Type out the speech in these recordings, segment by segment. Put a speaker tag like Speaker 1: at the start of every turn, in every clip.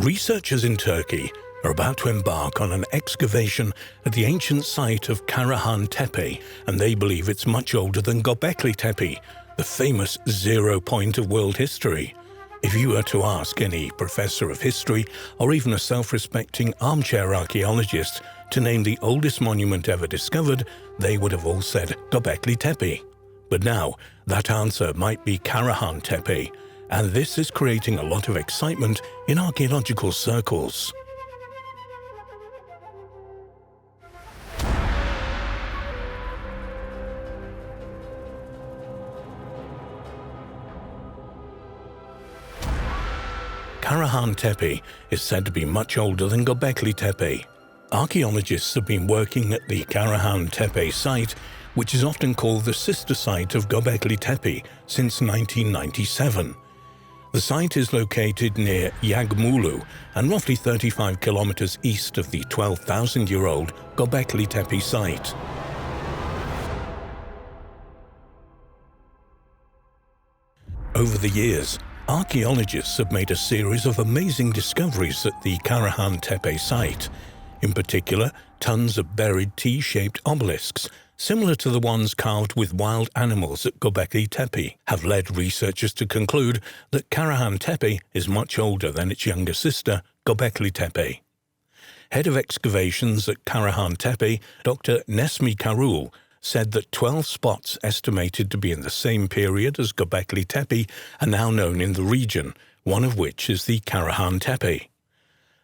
Speaker 1: Researchers in Turkey are about to embark on an excavation at the ancient site of Karahantepe, and they believe it's much older than Göbekli Tepe, the famous zero point of world history. If you were to ask any professor of history or even a self-respecting armchair archaeologist to name the oldest monument ever discovered, they would have all said Göbekli Tepe. But now, that answer might be Karahantepe, and this is creating a lot of excitement in archaeological circles. Karahantepe is said to be much older than Göbekli Tepe. Archaeologists have been working at the Karahantepe site, which is often called the sister site of Göbekli Tepe, since 1997. The site is located near Yagmulu and roughly 35 kilometers east of the 12,000-year-old Göbekli Tepe site. Over the years, archaeologists have made a series of amazing discoveries at the Karahantepe site. In particular, tons of buried T-shaped obelisks, similar to the ones carved with wild animals at Göbekli Tepe, have led researchers to conclude that Karahantepe is much older than its younger sister, Göbekli Tepe. Head of excavations at Karahantepe, Dr. Nesmi Karul, said that 12 spots estimated to be in the same period as Göbekli Tepe are now known in the region, one of which is the Karahantepe.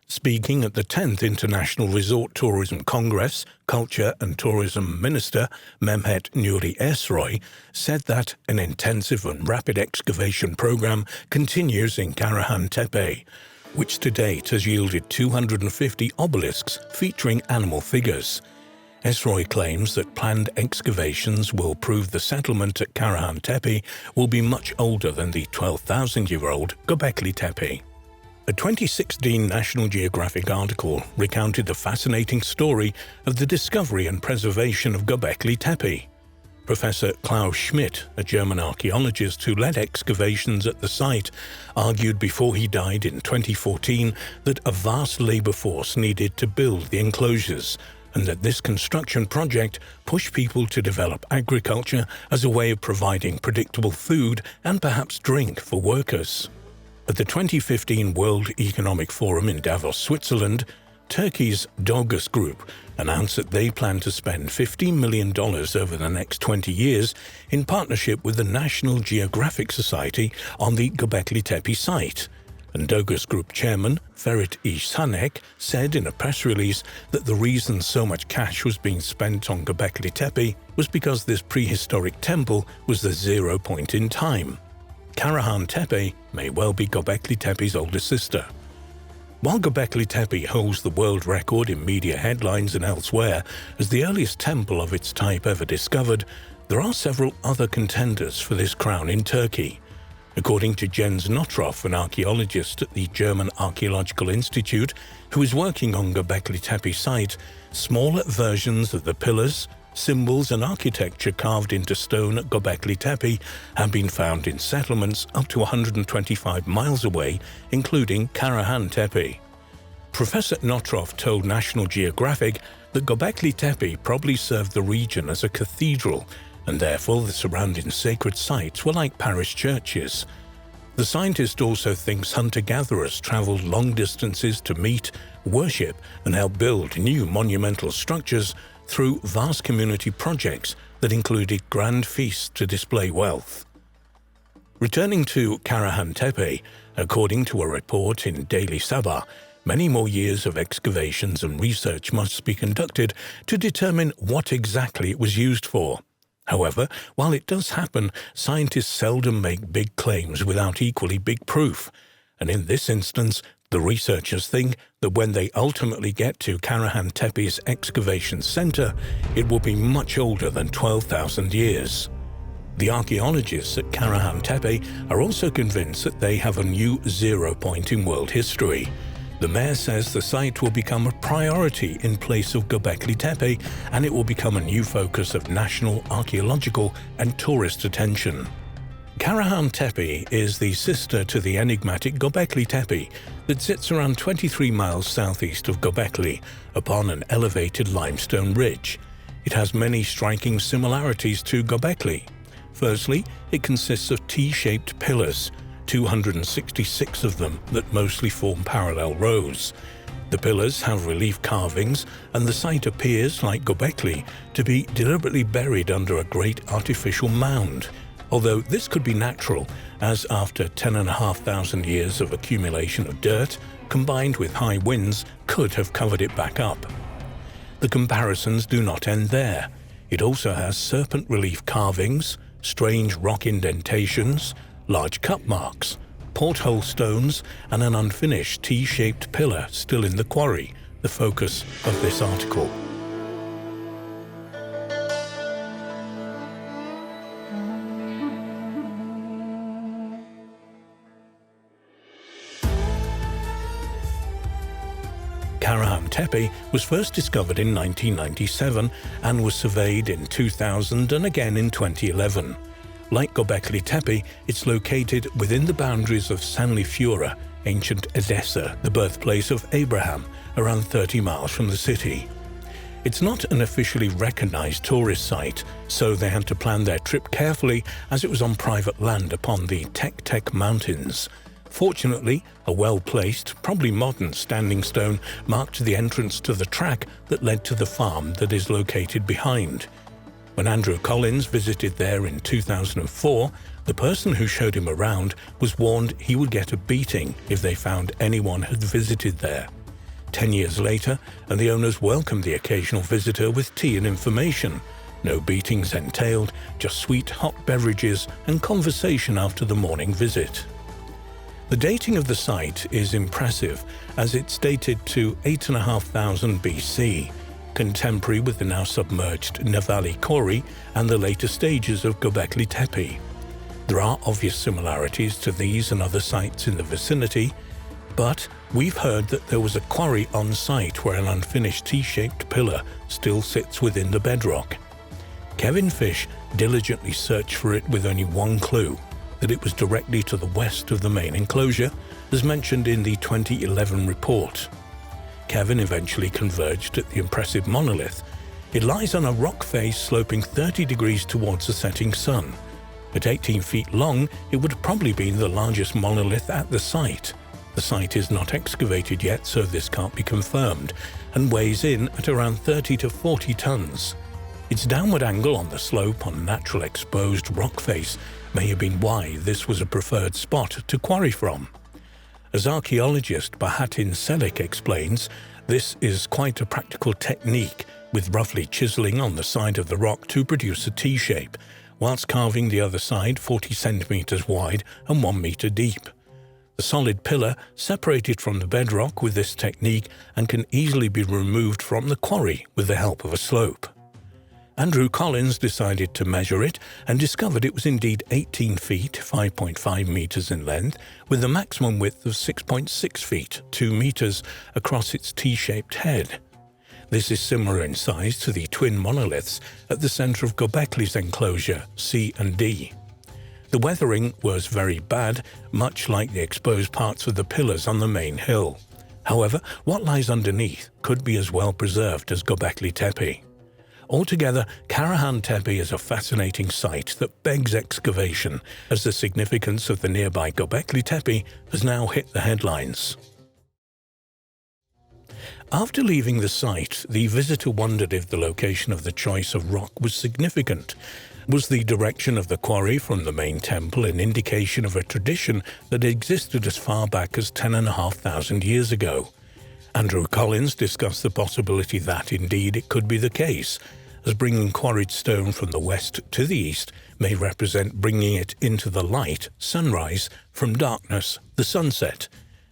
Speaker 1: Speaking at the 10th International Resort Tourism Congress, Culture and Tourism Minister Mehmet Nuri Ersoy said that an intensive and rapid excavation program continues in Karahantepe, which to date has yielded 250 obelisks featuring animal figures. Ersoy claims that planned excavations will prove the settlement at Karahantepe will be much older than the 12,000-year-old Göbekli Tepe. A 2016 National Geographic article recounted the fascinating story of the discovery and preservation of Göbekli Tepe. Professor Klaus Schmidt, a German archaeologist who led excavations at the site, argued before he died in 2014 that a vast labor force needed to build the enclosures, and that this construction project pushed people to develop agriculture as a way of providing predictable food and perhaps drink for workers. At the 2015 World Economic Forum in Davos, Switzerland, Turkey's Doğuş Group announced that they plan to spend $15 million over the next 20 years in partnership with the National Geographic Society on the Göbekli Tepe site. And Doğuş Group chairman Ferit İşhanek said in a press release that the reason so much cash was being spent on Göbekli Tepe was because this prehistoric temple was the zero point in time. Karahantepe may well be Göbekli Tepe's older sister. While Göbekli Tepe holds the world record in media headlines and elsewhere as the earliest temple of its type ever discovered, there are several other contenders for this crown in Turkey. According to Jens Nottroff, an archaeologist at the German Archaeological Institute who is working on Göbekli Tepe site, smaller versions of the pillars, symbols and architecture carved into stone at Göbekli Tepe have been found in settlements up to 125 miles away, including Karahantepe. Professor Nottroff told National Geographic that Göbekli Tepe probably served the region as a cathedral, and therefore the surrounding sacred sites were like parish churches. The scientist also thinks hunter-gatherers traveled long distances to meet, worship, and help build new monumental structures through vast community projects that included grand feasts to display wealth. Returning to Karahantepe, according to a report in Daily Sabah, many more years of excavations and research must be conducted to determine what exactly it was used for. However, while it does happen, scientists seldom make big claims without equally big proof, and in this instance, the researchers think that when they ultimately get to Karahantepe's excavation center, it will be much older than 12,000 years. The archaeologists at Karahantepe are also convinced that they have a new zero point in world history. The mayor says the site will become a priority in place of Göbekli Tepe, and it will become a new focus of national, archaeological and tourist attention. Karahantepe is the sister to the enigmatic Göbekli Tepe that sits around 23 miles southeast of Göbekli upon an elevated limestone ridge. It has many striking similarities to Göbekli. Firstly, it consists of T-shaped pillars, 266 of them that mostly form parallel rows. The pillars have relief carvings, and the site appears, like Göbekli, to be deliberately buried under a great artificial mound. Although this could be natural, as after 10,500 years of accumulation of dirt, combined with high winds, could have covered it back up. The comparisons do not end there. It also has serpent relief carvings, strange rock indentations, large cut marks, porthole stones, and an unfinished T-shaped pillar still in the quarry, the focus of this article. Karahantepe was first discovered in 1997 and was surveyed in 2000 and again in 2011. Like Göbekli Tepe, it's located within the boundaries of Sanliurfa, ancient Edessa, the birthplace of Abraham, around 30 miles from the city. It's not an officially recognized tourist site, so they had to plan their trip carefully as it was on private land upon the Tek Mountains. Fortunately, a well-placed, probably modern standing stone marked the entrance to the track that led to the farm that is located behind. When Andrew Collins visited there in 2004, the person who showed him around was warned he would get a beating if they found anyone had visited there. 10 years later, and the owners welcomed the occasional visitor with tea and information. No beatings entailed, just sweet hot beverages and conversation after the morning visit. The dating of the site is impressive, as it's dated to 8,500 BC, contemporary with the now submerged Nevali Quarry and the later stages of Göbekli Tepe. There are obvious similarities to these and other sites in the vicinity, but we've heard that there was a quarry on site where an unfinished T-shaped pillar still sits within the bedrock. Kevin Fish diligently searched for it with only one clue, that it was directly to the west of the main enclosure, as mentioned in the 2011 report. Kevin eventually converged at the impressive monolith. It lies on a rock face sloping 30 degrees towards the setting sun. At 18 feet long, it would probably be the largest monolith at the site. The site is not excavated yet, so this can't be confirmed, and weighs in at around 30 to 40 tons. Its downward angle on the slope on natural exposed rock face may have been why this was a preferred spot to quarry from. As archaeologist Bahattin Selik explains, this is quite a practical technique, with roughly chiseling on the side of the rock to produce a T-shape, whilst carving the other side 40 centimeters wide and 1 meter deep. The solid pillar separated from the bedrock with this technique and can easily be removed from the quarry with the help of a slope. Andrew Collins decided to measure it and discovered it was indeed 18 feet, 5.5 meters in length, with a maximum width of 6.6 feet, 2 meters, across its T-shaped head. This is similar in size to the twin monoliths at the center of Göbekli's enclosure, C and D. The weathering was very bad, much like the exposed parts of the pillars on the main hill. However, what lies underneath could be as well preserved as Göbekli Tepe. Altogether, Karahantepe is a fascinating site that begs excavation, as the significance of the nearby Göbekli Tepe has now hit the headlines. After leaving the site, the visitor wondered if the location of the choice of rock was significant. Was the direction of the quarry from the main temple an indication of a tradition that existed as far back as 10,500 years ago? Andrew Collins discussed the possibility that, indeed, it could be the case, as bringing quarried stone from the west to the east may represent bringing it into the light, sunrise, from darkness, the sunset.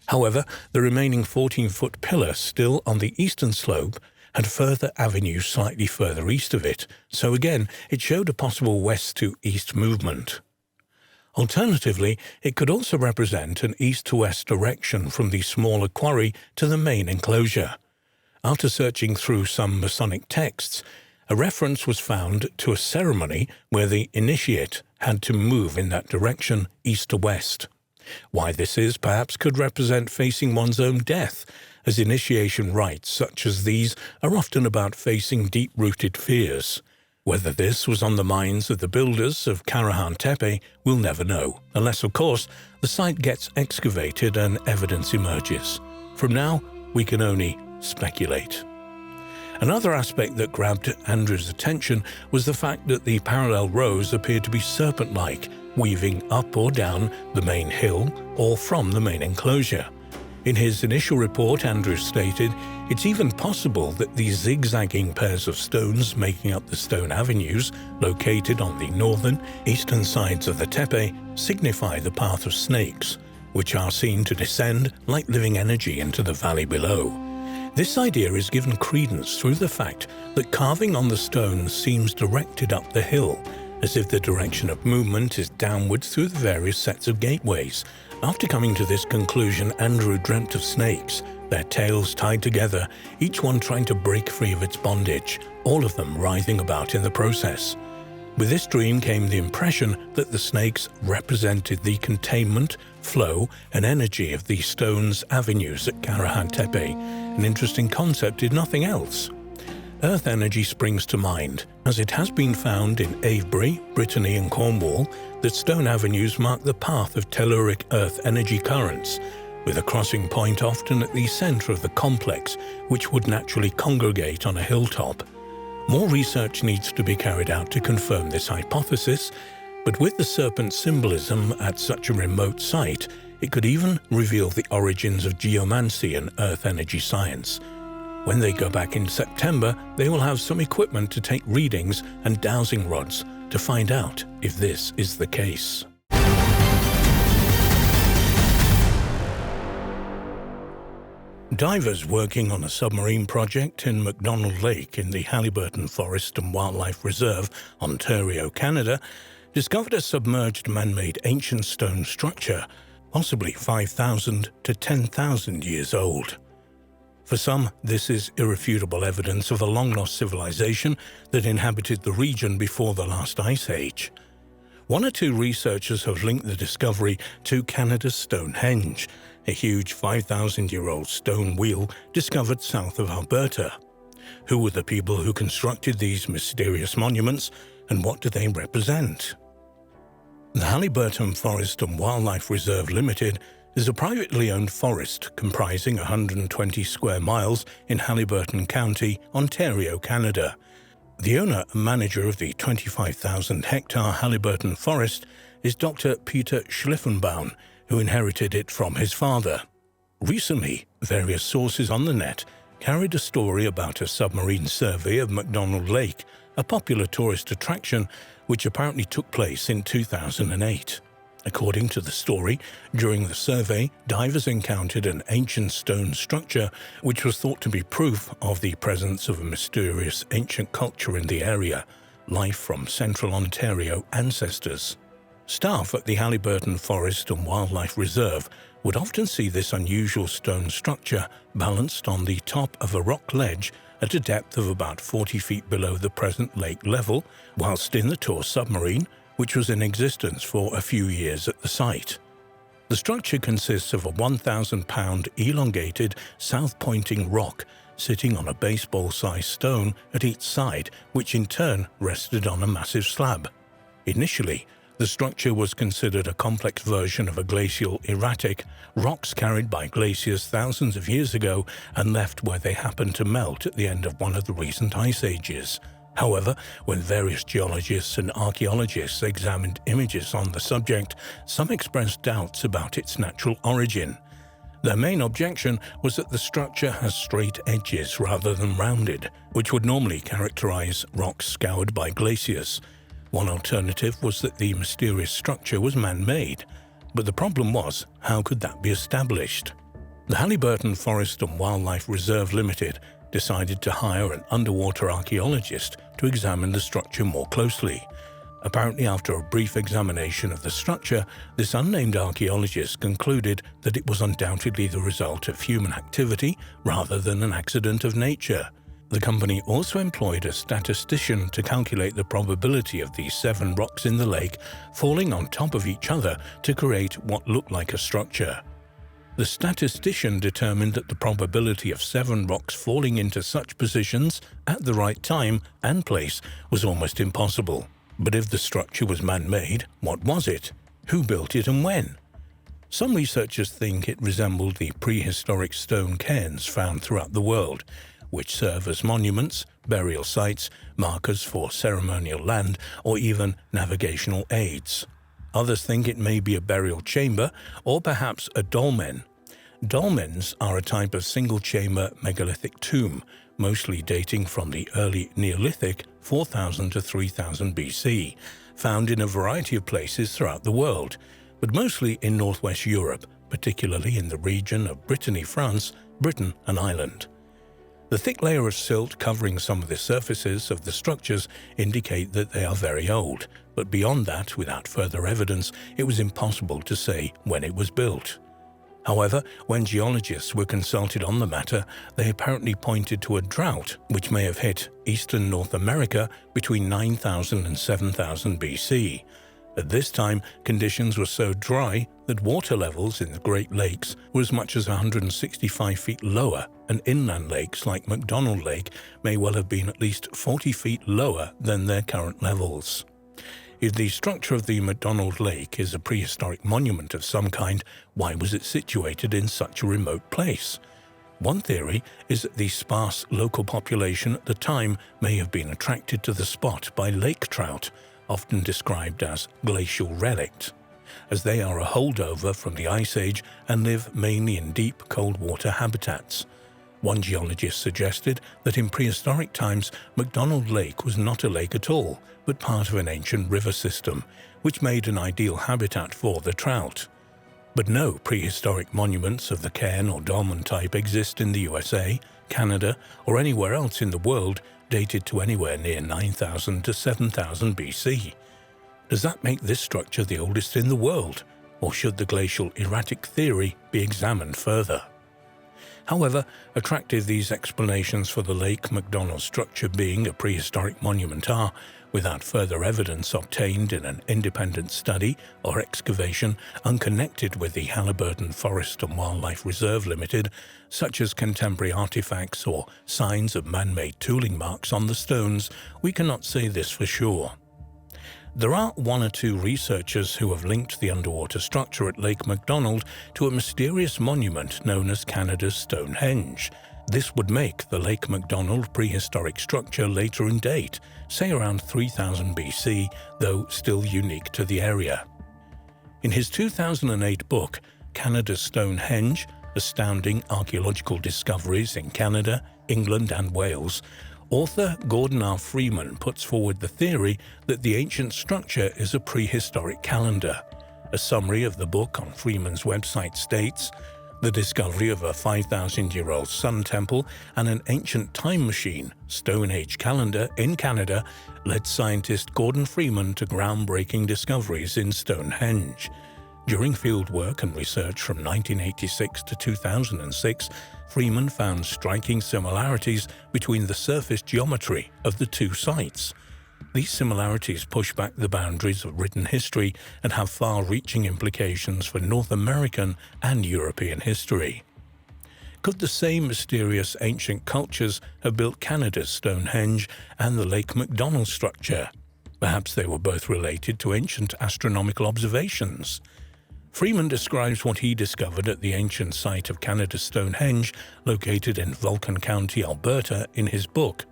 Speaker 1: However, the remaining 14-foot pillar still on the eastern slope had further avenues slightly further east of it, so again it showed a possible west to east movement. Alternatively, it could also represent an east-to-west direction from the smaller quarry to the main enclosure. After searching through some Masonic texts, a reference was found to a ceremony where the initiate had to move in that direction, east to west. Why this is, perhaps, could represent facing one's own death, as initiation rites such as these are often about facing deep-rooted fears. Whether this was on the minds of the builders of Karahantepe, we'll never know, unless, of course, the site gets excavated and evidence emerges. From now, we can only speculate. Another aspect that grabbed Andrew's attention was the fact that the parallel rows appeared to be serpent-like, weaving up or down the main hill or from the main enclosure. In his initial report, Andrew stated, "It's even possible that these zigzagging pairs of stones making up the stone avenues, located on the northern, eastern sides of the Tepe, signify the path of snakes, which are seen to descend like living energy into the valley below." This idea is given credence through the fact that carving on the stones seems directed up the hill, as if the direction of movement is downwards through the various sets of gateways. After coming to this conclusion, Andrew dreamt of snakes, their tails tied together, each one trying to break free of its bondage, all of them writhing about in the process. With this dream came the impression that the snakes represented the containment, flow, and energy of the stones avenues at Karahantepe, an interesting concept if nothing else. Earth energy springs to mind, as it has been found in Avebury, Brittany and Cornwall that stone avenues mark the path of telluric earth energy currents, with a crossing point often at the centre of the complex, which would naturally congregate on a hilltop. More research needs to be carried out to confirm this hypothesis, but with the serpent symbolism at such a remote site, it could even reveal the origins of geomancy and earth energy science. When they go back in September, they will have some equipment to take readings and dowsing rods to find out if this is the case. Divers working on a submarine project in Macdonald Lake in the Haliburton Forest and Wildlife Reserve, Ontario, Canada, discovered a submerged man-made ancient stone structure, possibly 5,000 to 10,000 years old. For some, this is irrefutable evidence of a long-lost civilization that inhabited the region before the last ice age. One or two researchers have linked the discovery to Canada's Stonehenge, a huge 5,000-year-old stone wheel discovered south of Alberta. Who were the people who constructed these mysterious monuments, and what do they represent? The Haliburton Forest and Wildlife Reserve Limited is a privately owned forest comprising 120 square miles in Haliburton County, Ontario, Canada. The owner and manager of the 25,000-hectare Haliburton Forest is Dr. Peter Schlieffenbaum, who inherited it from his father. Recently, various sources on the net carried a story about a submarine survey of Macdonald Lake, a popular tourist attraction which apparently took place in 2008. According to the story, during the survey, divers encountered an ancient stone structure which was thought to be proof of the presence of a mysterious ancient culture in the area, life from central Ontario ancestors. Staff at the Haliburton Forest and Wildlife Reserve would often see this unusual stone structure balanced on the top of a rock ledge at a depth of about 40 feet below the present lake level, whilst in the tour submarine, which was in existence for a few years at the site. The structure consists of a 1,000-pound elongated, south-pointing rock sitting on a baseball-sized stone at each side, which in turn rested on a massive slab. Initially, the structure was considered a complex version of a glacial erratic, rocks carried by glaciers thousands of years ago and left where they happened to melt at the end of one of the recent ice ages. However, when various geologists and archaeologists examined images on the subject, some expressed doubts about its natural origin. Their main objection was that the structure has straight edges rather than rounded, which would normally characterize rocks scoured by glaciers. One alternative was that the mysterious structure was man-made, but the problem was, how could that be established? The Haliburton Forest and Wildlife Reserve Limited decided to hire an underwater archaeologist to examine the structure more closely. Apparently, after a brief examination of the structure, this unnamed archaeologist concluded that it was undoubtedly the result of human activity rather than an accident of nature. The company also employed a statistician to calculate the probability of these 7 rocks in the lake falling on top of each other to create what looked like a structure. The statistician determined that the probability of 7 rocks falling into such positions at the right time and place was almost impossible. But if the structure was man-made, what was it? Who built it and when? Some researchers think it resembled the prehistoric stone cairns found throughout the world, which serve as monuments, burial sites, markers for ceremonial land, or even navigational aids. Others think it may be a burial chamber or perhaps a dolmen. Dolmens are a type of single-chamber megalithic tomb, mostly dating from the early Neolithic 4000 to 3000 BC, found in a variety of places throughout the world, but mostly in northwest Europe, particularly in the region of Brittany, France, Britain and Ireland. The thick layer of silt covering some of the surfaces of the structures indicate that they are very old, but beyond that, without further evidence, it was impossible to say when it was built. However, when geologists were consulted on the matter, they apparently pointed to a drought which may have hit eastern North America between 9000 and 7000 BC. At this time, conditions were so dry that water levels in the Great Lakes were as much as 165 feet lower, and inland lakes like Macdonald Lake may well have been at least 40 feet lower than their current levels. If the structure of the Macdonald Lake is a prehistoric monument of some kind, why was it situated in such a remote place? One theory is that the sparse local population at the time may have been attracted to the spot by lake trout, often described as glacial relict, as they are a holdover from the Ice Age and live mainly in deep cold water habitats. One geologist suggested that in prehistoric times, Macdonald Lake was not a lake at all, but part of an ancient river system, which made an ideal habitat for the trout. But no prehistoric monuments of the cairn or dolmen type exist in the USA, Canada, or anywhere else in the world dated to anywhere near 9000 to 7000 BC. Does that make this structure the oldest in the world, or should the glacial erratic theory be examined further? However attractive these explanations for the Lake Macdonald structure being a prehistoric monument are, without further evidence obtained in an independent study or excavation unconnected with the Halliburton Forest and Wildlife Reserve Limited, such as contemporary artifacts or signs of man-made tooling marks on the stones, we cannot say this for sure. There are 1 or 2 researchers who have linked the underwater structure at Lake Macdonald to a mysterious monument known as Canada's Stonehenge. This would make the Lake Macdonald prehistoric structure later in date, say around 3000 BC, though still unique to the area. In his 2008 book, Canada's Stonehenge, Astounding Archaeological Discoveries in Canada, England and Wales, author Gordon R. Freeman puts forward the theory that the ancient structure is a prehistoric calendar. A summary of the book on Freeman's website states, "The discovery of a 5,000-year-old sun temple and an ancient time machine, Stone Age calendar, in Canada led scientist Gordon Freeman to groundbreaking discoveries in Stonehenge. During fieldwork and research from 1986 to 2006, Freeman found striking similarities between the surface geometry of the 2 sites. These similarities push back the boundaries of written history and have far-reaching implications for North American and European history. Could the same mysterious ancient cultures have built Canada's Stonehenge and the Lake Macdonald structure? Perhaps they were both related to ancient astronomical observations. Freeman describes what he discovered at the ancient site of Canada's Stonehenge, located in Vulcan County, Alberta, in his book.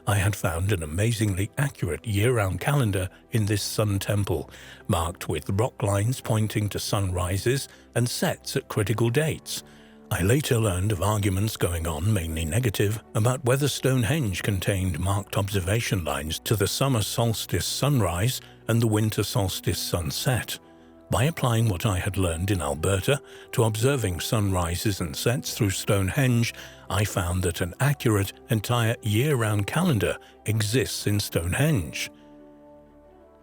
Speaker 1: "I had found an amazingly accurate year-round calendar in this sun temple, marked with rock lines pointing to sunrises and sets at critical dates. I later learned of arguments going on, mainly negative, about whether Stonehenge contained marked observation lines to the summer solstice sunrise and the winter solstice sunset. By applying what I had learned in Alberta to observing sunrises and sets through Stonehenge, I found that an accurate, entire year-round calendar exists in Stonehenge."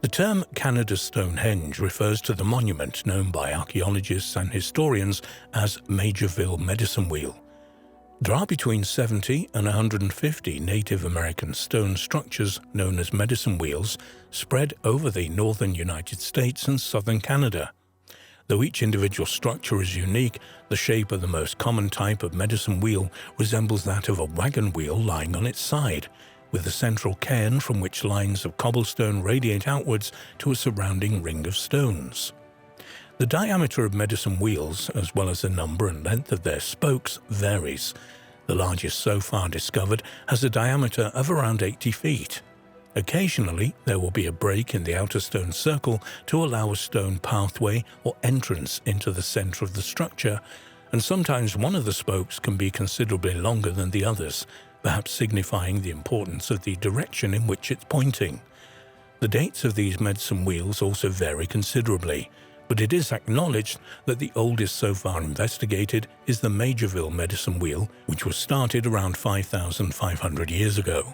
Speaker 1: The term Canada's Stonehenge refers to the monument known by archaeologists and historians as Majorville Medicine Wheel. There are between 70 and 150 Native American stone structures known as medicine wheels spread over the northern United States and southern Canada. Though each individual structure is unique, the shape of the most common type of medicine wheel resembles that of a wagon wheel lying on its side, with a central cairn from which lines of cobblestone radiate outwards to a surrounding ring of stones. The diameter of medicine wheels, as well as the number and length of their spokes, varies. The largest so far discovered has a diameter of around 80 feet. Occasionally, there will be a break in the outer stone circle to allow a stone pathway or entrance into the center of the structure, and sometimes one of the spokes can be considerably longer than the others, perhaps signifying the importance of the direction in which it's pointing. The dates of these medicine wheels also vary considerably, but it is acknowledged that the oldest so far investigated is the Majorville medicine wheel, which was started around 5,500 years ago.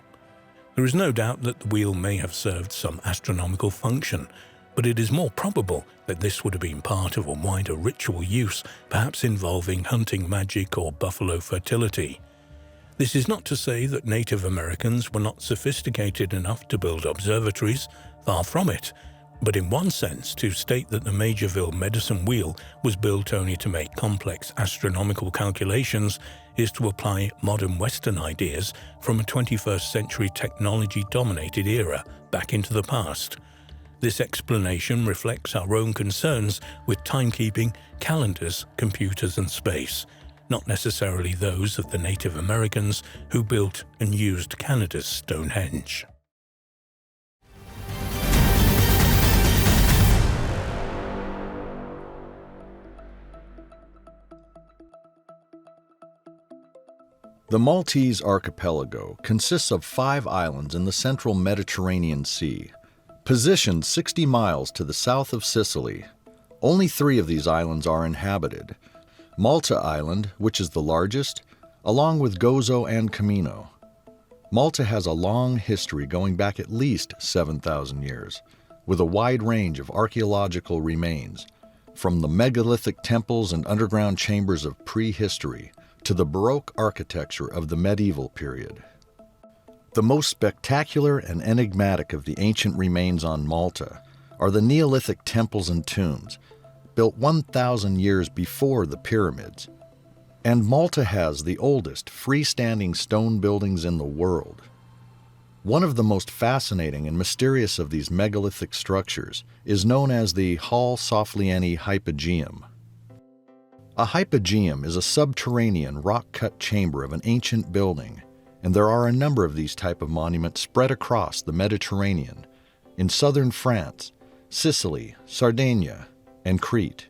Speaker 1: There is no doubt that the wheel may have served some astronomical function, but it is more probable that this would have been part of a wider ritual use, perhaps involving hunting magic or buffalo fertility. This is not to say that Native Americans were not sophisticated enough to build observatories, far from it, but in one sense, to state that the Majorville medicine wheel was built only to make complex astronomical calculations is to apply modern Western ideas from a 21st century technology-dominated era back into the past. This explanation reflects our own concerns with timekeeping, calendars, computers, and space, not necessarily those of the Native Americans who built and used Canada's Stonehenge.
Speaker 2: The Maltese archipelago consists of 5 islands in the central Mediterranean Sea, positioned 60 miles to the south of Sicily. Only 3 of these islands are inhabited: Malta Island, which is the largest, along with Gozo and Camino. Malta has a long history going back at least 7,000 years, with a wide range of archaeological remains, from the megalithic temples and underground chambers of prehistory to the Baroque architecture of the medieval period. The most spectacular and enigmatic of the ancient remains on Malta are the Neolithic temples and tombs, built 1,000 years before the pyramids. And Malta has the oldest freestanding stone buildings in the world. One of the most fascinating and mysterious of these megalithic structures is known as the Hall Soflieni Hypogeum. A hypogeum is a subterranean rock-cut chamber of an ancient building, and there are a number of these type of monuments spread across the Mediterranean, in southern France, Sicily, Sardinia, and Crete.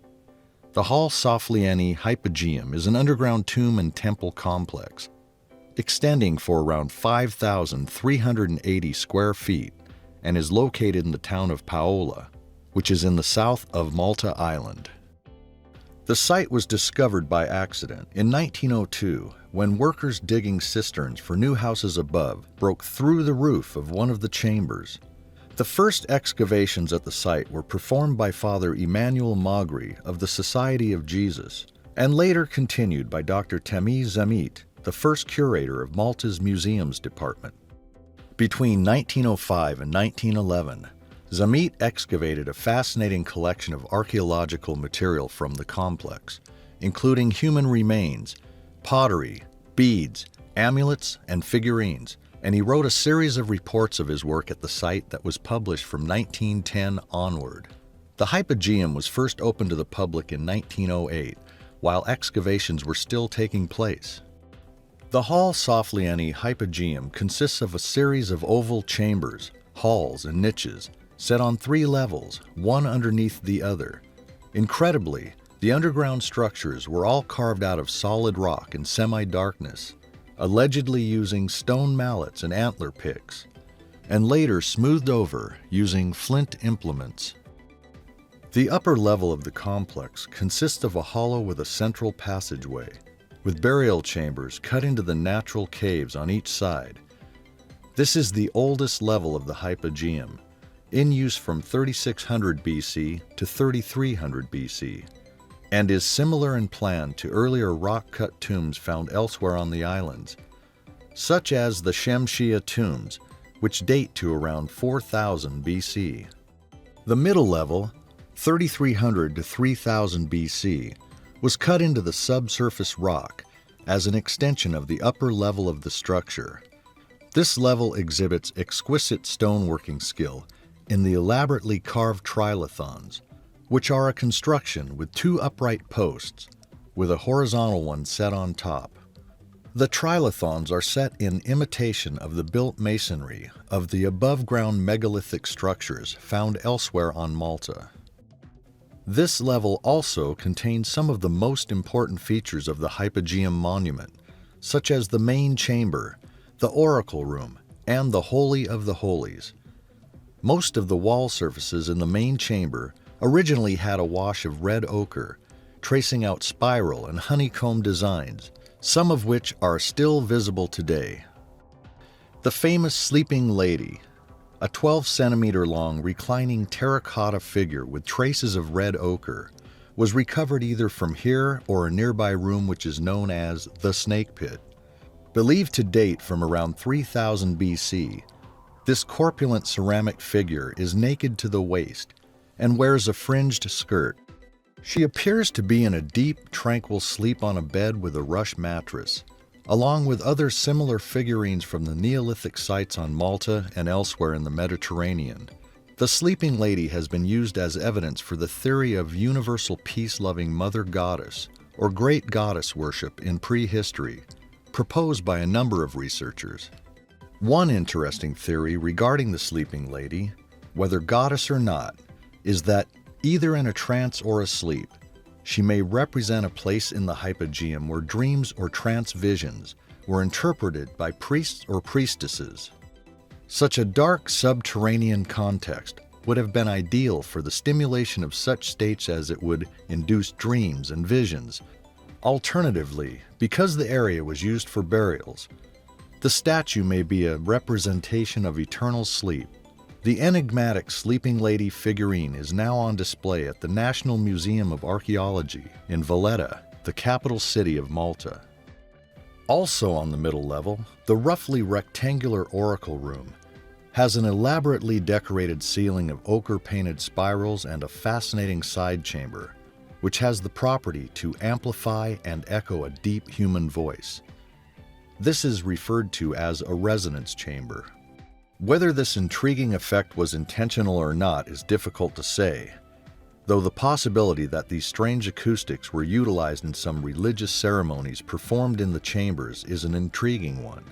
Speaker 2: The Hall Soflieni Hypogeum is an underground tomb and temple complex, extending for around 5,380 square feet, and is located in the town of Paola, which is in the south of Malta Island. The site was discovered by accident in 1902 when workers digging cisterns for new houses above broke through the roof of one of the chambers. The first excavations at the site were performed by Father Emmanuel Magri of the Society of Jesus, and later continued by Dr. Temi Zamit, the first curator of Malta's museums department. Between 1905 and 1911, Zamit excavated a fascinating collection of archaeological material from the complex, including human remains, pottery, beads, amulets, and figurines, and he wrote a series of reports of his work at the site that was published from 1910 onward. The Hypogeum was first opened to the public in 1908, while excavations were still taking place. The Hall Soflieni Hypogeum consists of a series of oval chambers, halls, and niches, set on 3 levels, one underneath the other. Incredibly, the underground structures were all carved out of solid rock in semi-darkness, allegedly using stone mallets and antler picks, and later smoothed over using flint implements. The upper level of the complex consists of a hollow with a central passageway, with burial chambers cut into the natural caves on each side. This is the oldest level of the Hypogeum, in use from 3600 BC to 3300 BC. and is similar in plan to earlier rock-cut tombs found elsewhere on the islands, such as the Shemshia tombs, which date to around 4000 BC. The middle level, 3300 to 3000 BC, was cut into the subsurface rock as an extension of the upper level of the structure. This level exhibits exquisite stoneworking skill in the elaborately carved trilithons, which are a construction with two upright posts, with a horizontal one set on top. The trilithons are set in imitation of the built masonry of the above-ground megalithic structures found elsewhere on Malta. This level also contains some of the most important features of the Hypogeum monument, such as the main chamber, the oracle room, and the Holy of the Holies. Most of the wall surfaces in the main chamber originally had a wash of red ochre, tracing out spiral and honeycomb designs, some of which are still visible today. The famous Sleeping Lady, a 12-centimeter-long reclining terracotta figure with traces of red ochre, was recovered either from here or a nearby room which is known as the Snake Pit. Believed to date from around 3000 BC, this corpulent ceramic figure is naked to the waist and wears a fringed skirt. She appears to be in a deep, tranquil sleep on a bed with a rush mattress, along with other similar figurines from the Neolithic sites on Malta and elsewhere in the Mediterranean. The Sleeping Lady has been used as evidence for the theory of universal peace-loving Mother Goddess, or Great Goddess worship in prehistory, proposed by a number of researchers. One interesting theory regarding the Sleeping Lady, whether goddess or not, is that either in a trance or asleep, she may represent a place in the Hypogeum where dreams or trance visions were interpreted by priests or priestesses. Such a dark subterranean context would have been ideal for the stimulation of such states as it would induce dreams and visions. Alternatively, because the area was used for burials, the statue may be a representation of eternal sleep. The enigmatic Sleeping Lady figurine is now on display at the National Museum of Archaeology in Valletta, the capital city of Malta. Also on the middle level, the roughly rectangular oracle room has an elaborately decorated ceiling of ochre-painted spirals and a fascinating side chamber, which has the property to amplify and echo a deep human voice. This is referred to as a resonance chamber. Whether this intriguing effect was intentional or not is difficult to say, though the possibility that these strange acoustics were utilized in some religious ceremonies performed in the chambers is an intriguing one.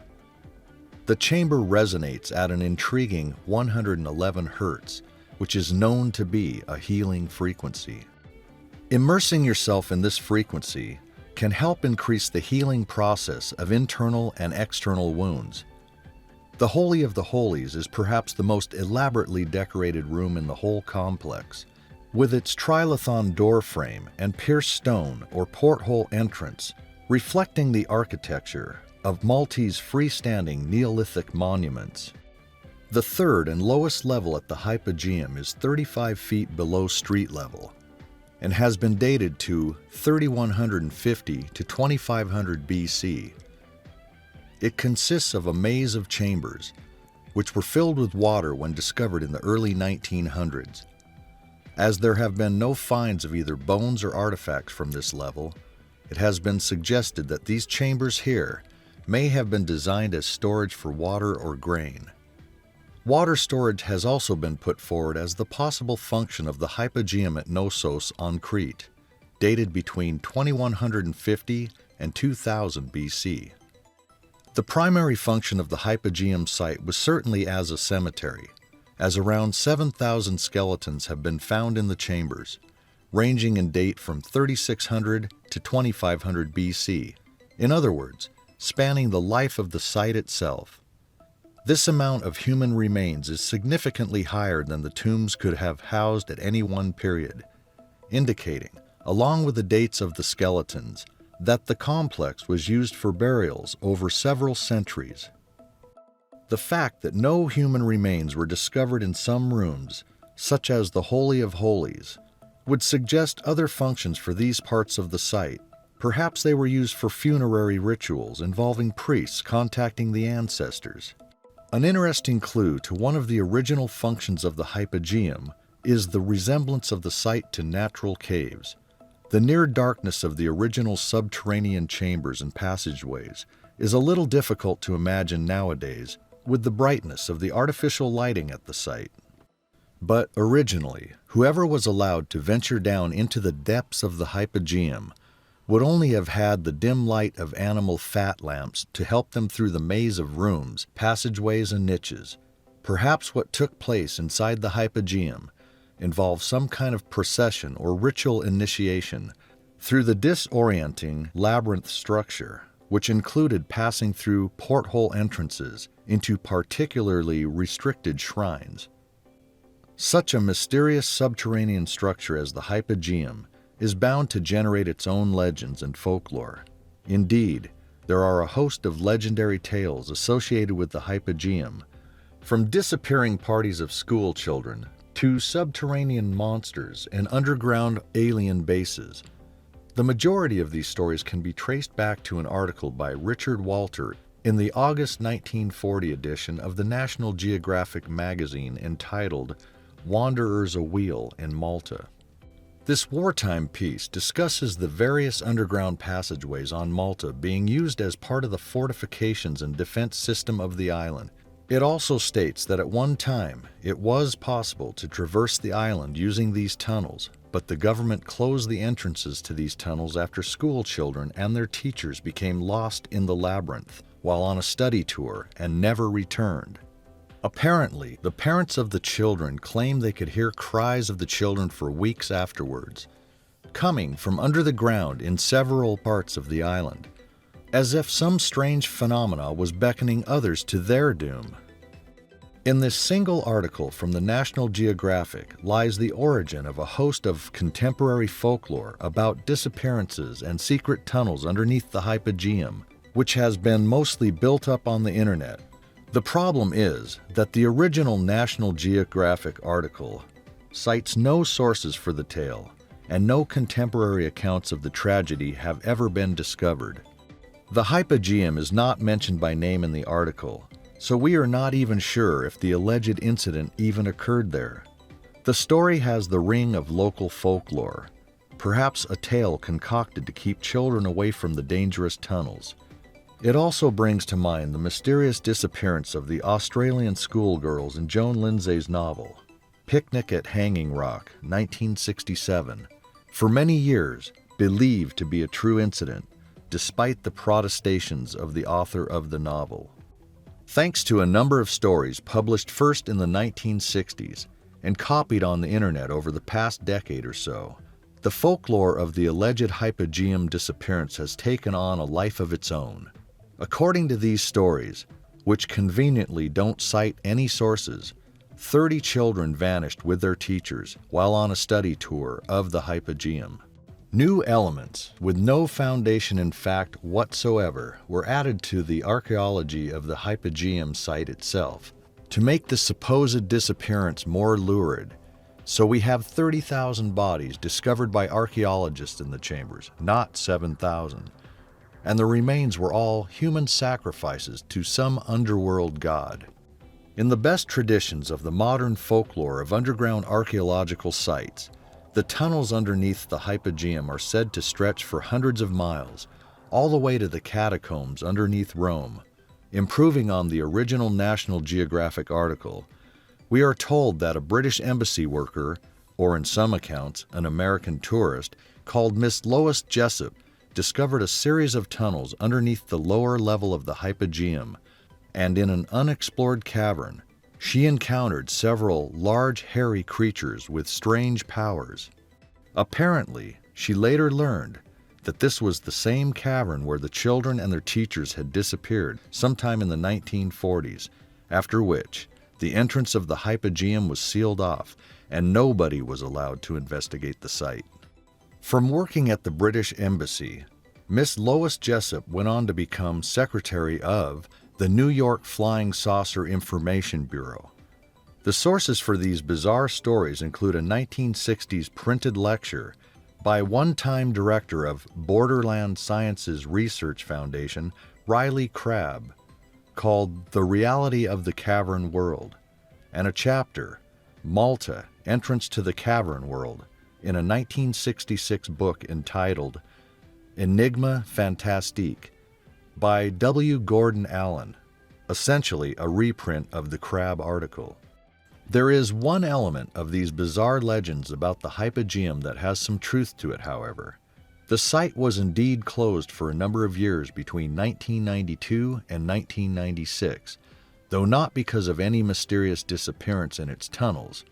Speaker 2: The chamber resonates at an intriguing 111 Hz, which is known to be a healing frequency. Immersing yourself in this frequency can help increase the healing process of internal and external wounds. The Holy of the Holies is perhaps the most elaborately decorated room in the whole complex, with its trilithon door frame and pierced stone or porthole entrance, reflecting the architecture of Maltese freestanding Neolithic monuments. The third and lowest level at the Hypogeum is 35 feet below street level and has been dated to 3150 to 2500 BC. It consists of a maze of chambers, which were filled with water when discovered in the early 1900s. As there have been no finds of either bones or artifacts from this level, it has been suggested that these chambers here may have been designed as storage for water or grain. Water storage has also been put forward as the possible function of the Hypogeum at Knossos on Crete, dated between 2150 and 2000 BC. The primary function of the Hypogeum site was certainly as a cemetery, as around 7,000 skeletons have been found in the chambers, ranging in date from 3600 to 2500 BC, in other words, spanning the life of the site itself. This amount of human remains is significantly higher than the tombs could have housed at any one period, indicating, along with the dates of the skeletons, that the complex was used for burials over several centuries. The fact that no human remains were discovered in some rooms, such as the Holy of Holies, would suggest other functions for these parts of the site. Perhaps they were used for funerary rituals involving priests contacting the ancestors. An interesting clue to one of the original functions of the Hypogeum is the resemblance of the site to natural caves. The near darkness of the original subterranean chambers and passageways is a little difficult to imagine nowadays with the brightness of the artificial lighting at the site. But originally, whoever was allowed to venture down into the depths of the Hypogeum would only have had the dim light of animal fat lamps to help them through the maze of rooms, passageways, and niches. Perhaps what took place inside the Hypogeum involved some kind of procession or ritual initiation through the disorienting labyrinth structure, which included passing through porthole entrances into particularly restricted shrines. Such a mysterious subterranean structure as the Hypogeum is bound to generate its own legends and folklore. Indeed, there are a host of legendary tales associated with the Hypogeum, from disappearing parties of school children to subterranean monsters and underground alien bases. The majority of these stories can be traced back to an article by Richard Walter in the August 1940 edition of the National Geographic magazine entitled Wanderers Awheel in Malta. This wartime piece discusses the various underground passageways on Malta being used as part of the fortifications and defense system of the island. It also states that at one time it was possible to traverse the island using these tunnels, but the government closed the entrances to these tunnels after school children and their teachers became lost in the labyrinth while on a study tour and never returned. Apparently, the parents of the children claimed they could hear cries of the children for weeks afterwards, coming from under the ground in several parts of the island, as if some strange phenomena was beckoning others to their doom. In this single article from the National Geographic lies the origin of a host of contemporary folklore about disappearances and secret tunnels underneath the Hypogeum, which has been mostly built up on the internet. The problem is that the original National Geographic article cites no sources for the tale, and no contemporary accounts of the tragedy have ever been discovered. The Hypogeum is not mentioned by name in the article, so we are not even sure if the alleged incident even occurred there. The story has the ring of local folklore, perhaps a tale concocted to keep children away from the dangerous tunnels. It also brings to mind the mysterious disappearance of the Australian schoolgirls in Joan Lindsay's novel, Picnic at Hanging Rock, 1967, for many years believed to be a true incident, despite the protestations of the author of the novel. Thanks to a number of stories published first in the 1960s and copied on the internet over the past decade or so, the folklore of the alleged Hypogeum disappearance has taken on a life of its own. According to these stories, which conveniently don't cite any sources, 30 children vanished with their teachers while on a study tour of the Hypogeum. New elements, with no foundation in fact whatsoever, were added to the archaeology of the Hypogeum site itself to make the supposed disappearance more lurid. So we have 30,000 bodies discovered by archaeologists in the chambers, not 7,000. And the remains were all human sacrifices to some underworld god. In the best traditions of the modern folklore of underground archaeological sites, the tunnels underneath the Hypogeum are said to stretch for hundreds of miles, all the way to the catacombs underneath Rome. Improving on the original National Geographic article, we are told that a British embassy worker, or in some accounts, an American tourist, called Miss Lois Jessup, discovered a series of tunnels underneath the lower level of the Hypogeum, and in an unexplored cavern, she encountered several large hairy creatures with strange powers. Apparently, she later learned that this was the same cavern where the children and their teachers had disappeared sometime in the 1940s, after which the entrance of the Hypogeum was sealed off and nobody was allowed to investigate the site. From working at the British Embassy, Miss Lois Jessup went on to become secretary of the New York Flying Saucer Information Bureau. The sources for these bizarre stories include a 1960s printed lecture by one-time director of Borderland Sciences Research Foundation, Riley Crabb, called The Reality of the Cavern World, and a chapter, Malta, Entrance to the Cavern World, in a 1966 book entitled Enigma Fantastique by W. Gordon Allen, essentially a reprint of the Crabb article. There is one element of these bizarre legends about the Hypogeum that has some truth to it, however. The site was indeed closed for a number of years between 1992 and 1996, though not because of any mysterious disappearance in its tunnels.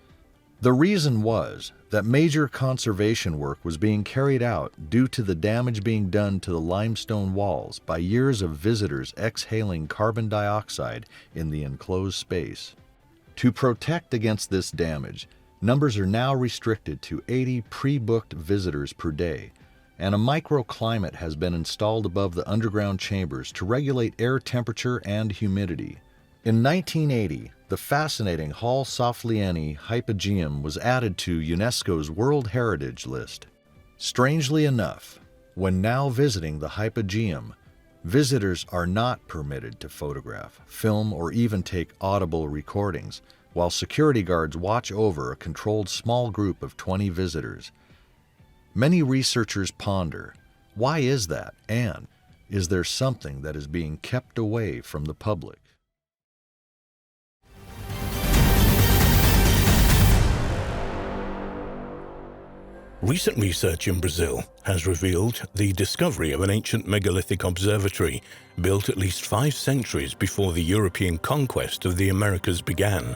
Speaker 2: The reason was that major conservation work was being carried out due to the damage being done to the limestone walls by years of visitors exhaling carbon dioxide in the enclosed space. To protect against this damage, numbers are now restricted to 80 pre-booked visitors per day, and a microclimate has been installed above the underground chambers to regulate air temperature and humidity. In 1980, the fascinating Hall Soflieni Hypogeum was added to UNESCO's World Heritage List. Strangely enough, when now visiting the Hypogeum, visitors are not permitted to photograph, film, or even take audible recordings, while security guards watch over a controlled small group of 20 visitors. Many researchers ponder, why is that, and is there something that is being kept away from the public?
Speaker 1: Recent research in Brazil has revealed the discovery of an ancient megalithic observatory built at least 5 centuries before the European conquest of the Americas began.